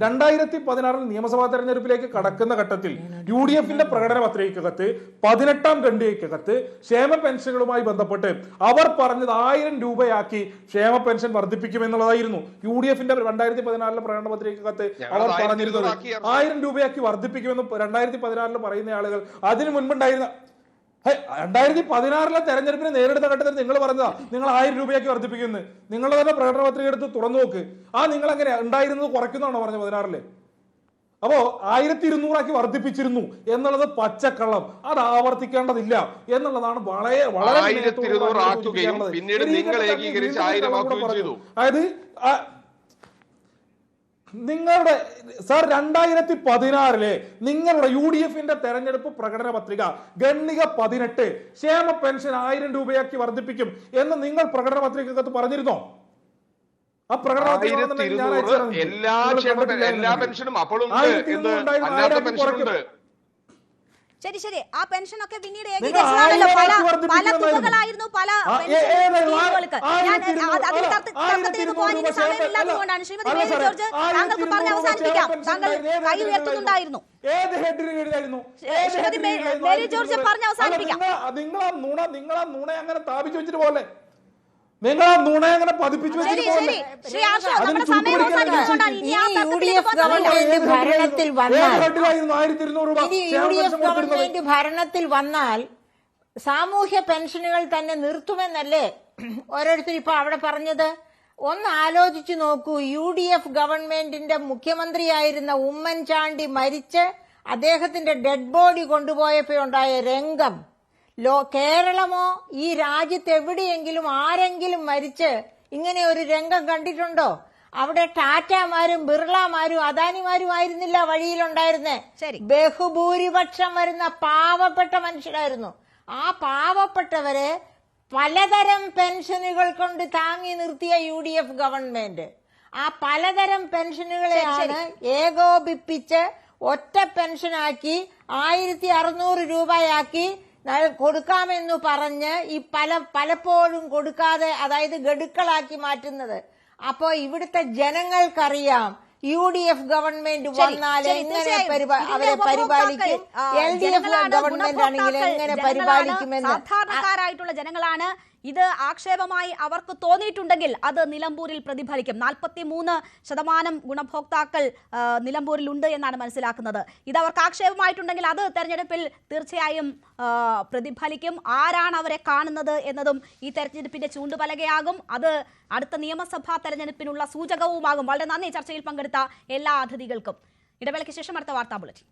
S7: 2016 നിയമസഭാ തെരഞ്ഞെടുപ്പിലേക്ക് കടക്കുന്ന ഘട്ടത്തിൽ UDFന്റെ പ്രകടന പത്രികയ്ക്കകത്ത് 18-ാം ഖണ്ഡികയ്ക്കകത്ത് ക്ഷേമ പെൻഷനുകളുമായി ബന്ധപ്പെട്ട് അവർ പറഞ്ഞത് 1000 രൂപയാക്കി ക്ഷേമ പെൻഷൻ വർദ്ധിപ്പിക്കുമെന്നുള്ളതായിരുന്നു. UDFന്റെ 2014 പ്രകടന പത്രികയ്ക്കകത്ത് അവർ പറഞ്ഞിരുന്നത് 1000 രൂപയാക്കി വർദ്ധിപ്പിക്കുമെന്ന് 2014 പറയുന്ന ആളുകൾ അതിനു മുൻപുണ്ടായിരുന്ന 2016 തെരഞ്ഞെടുപ്പിനെ നേരിടുന്ന ഘട്ടത്തിൽ നിങ്ങൾ പറഞ്ഞതാ നിങ്ങൾ 1000 രൂപയാക്കി വർദ്ധിപ്പിക്കുന്നു. നിങ്ങളുടെ തന്നെ പ്രകടന പത്രിക എടുത്ത് തുറന്നു നോക്ക്. നിങ്ങൾ എങ്ങനെ ഉണ്ടായിരുന്നത് കുറയ്ക്കുന്നതാണോ പറഞ്ഞത് 16-ല്? അപ്പോ 1200 വർദ്ധിപ്പിച്ചിരുന്നു എന്നുള്ളത് പച്ചക്കള്ളം. അത് ആവർത്തിക്കേണ്ടതില്ല എന്നുള്ളതാണ് വളരെ വളരെ
S5: പിന്നീട് നിങ്ങൾ ഏകീകരിച്ച് 1000 ആക്കുകയും ചെയ്തു.
S7: അതായത് നിങ്ങളുടെ സാർ 2016 നിങ്ങളുടെ UDF-ന്റെ തെരഞ്ഞെടുപ്പ് പ്രകടന പത്രിക ഗണ്ണിക 18 ക്ഷേമ പെൻഷൻ 1000 രൂപയാക്കി വർദ്ധിപ്പിക്കും എന്ന് നിങ്ങൾ പ്രകടന പത്രികക്കകത്ത് പറഞ്ഞിരുന്നോ? ആ പ്രകടന പത്രിക
S5: എല്ലാ പെൻഷനും അപ്പോഴും അല്ലാത്ത പെൻഷനുണ്ട്.
S4: ശരി ശരി, ആ പെൻഷനൊക്കെ പിന്നീട് ഏകീകരിച്ചതാണല്ലോ. പല തുകകളായിരുന്നു പല സ്കീമുകൾക്ക്. ഞാൻ അതിൽ തർക്കത്തിലേക്ക് പോകാൻ ഇനി സമയമില്ലാത്തതുകൊണ്ടാണ്. ശ്രീമതി മേരി ജോർജ്, താങ്കൾക്ക് പറഞ്ഞ് അവസാനിപ്പിക്കാം. താങ്കൾ കൈ ഉയർത്തുന്നുണ്ടായിരുന്നു. ശ്രീമതി മേരി ജോർജ് പറഞ്ഞ് അവസാനിപ്പിക്കാം.
S7: നിങ്ങളാ നുണ അങ്ങനെ സ്ഥാപിച്ചു വെച്ചിട്ട് പോലെ, നിങ്ങൾ ആ നുണ അങ്ങനെ പതിപ്പിച്ചു വെച്ചിട്ട് പോലെ.
S6: ഭരണത്തിൽ വന്നാൽ സാമൂഹ്യ പെൻഷനുകൾ തന്നെ നിർത്തുമെന്നല്ലേ ഓരോരുത്തർ ഇപ്പൊ അവിടെ പറഞ്ഞത്? ഒന്ന് ആലോചിച്ചു നോക്കൂ. UDF ഗവൺമെന്റിന്റെ മുഖ്യമന്ത്രിയായിരുന്ന ഉമ്മൻചാണ്ടി മരിച്ച് അദ്ദേഹത്തിന്റെ ഡെഡ് ബോഡി കൊണ്ടുപോയപ്പോഴുണ്ടായ രംഗം, കേരളമോ ഈ രാജ്യത്ത് എവിടെയെങ്കിലും ആരെങ്കിലും മരിച്ച് ഇങ്ങനെ ഒരു രംഗം കണ്ടിട്ടുണ്ടോ? അവിടെ ടാറ്റാമാരും ബിർളമാരും അദാനിമാരും ആയിരുന്നില്ല വഴിയിലുണ്ടായിരുന്നേ. ബഹുഭൂരിപക്ഷം വരുന്ന പാവപ്പെട്ട മനുഷ്യരായിരുന്നു. ആ പാവപ്പെട്ടവരെ പലതരം പെൻഷനുകൾ കൊണ്ട് താങ്ങി നിർത്തിയ UDF ഗവൺമെന്റ് ആ പലതരം പെൻഷനുകളെയാണ് ഏകോപിപ്പിച്ച് ഒറ്റ പെൻഷനാക്കി 1600 രൂപയാക്കി കൊടുക്കാമെന്നു പറഞ്ഞ് ഈ പലപ്പോഴും കൊടുക്കാതെ, അതായത് ഗഡുക്കളാക്കി മാറ്റുന്നത്. അപ്പോ ഇവിടുത്തെ ജനങ്ങൾക്കറിയാം UDF ഗവൺമെന്റ് വന്നാൽ എങ്ങനെ അവരെ പരിപാലിക്കും, LDF ഗവൺമെന്റ് ആണെങ്കിൽ എങ്ങനെ പരിപാലിക്കുമെന്ന്.
S4: സാധാരണക്കാരായിട്ടുള്ള ജനങ്ങളാണ്. ഇത് ആക്ഷേപമായി അവർക്ക് തോന്നിയിട്ടുണ്ടെങ്കിൽ അത് നിലമ്പൂരിൽ പ്രതിഫലിക്കും. 43% ഗുണഭോക്താക്കൾ നിലമ്പൂരിലുണ്ട് എന്നാണ് മനസ്സിലാക്കുന്നത്. ഇത് അവർക്ക് ആക്ഷേപമായിട്ടുണ്ടെങ്കിൽ അത് തെരഞ്ഞെടുപ്പിൽ തീർച്ചയായും പ്രതിഫലിക്കും. ആരാണ് അവരെ കാണുന്നത് എന്നതും ഈ തെരഞ്ഞെടുപ്പിന്റെ ചൂണ്ടുപലകയാകും. അത് അടുത്ത നിയമസഭാ തെരഞ്ഞെടുപ്പിനുള്ള സൂചകവുമാകും. വളരെ നന്ദി ചർച്ചയിൽ പങ്കെടുത്ത എല്ലാ അതിഥികൾക്കും. ഇടവേളയ്ക്ക് ശേഷം അടുത്ത വാർത്താ ബുള്ളറ്റിൻ.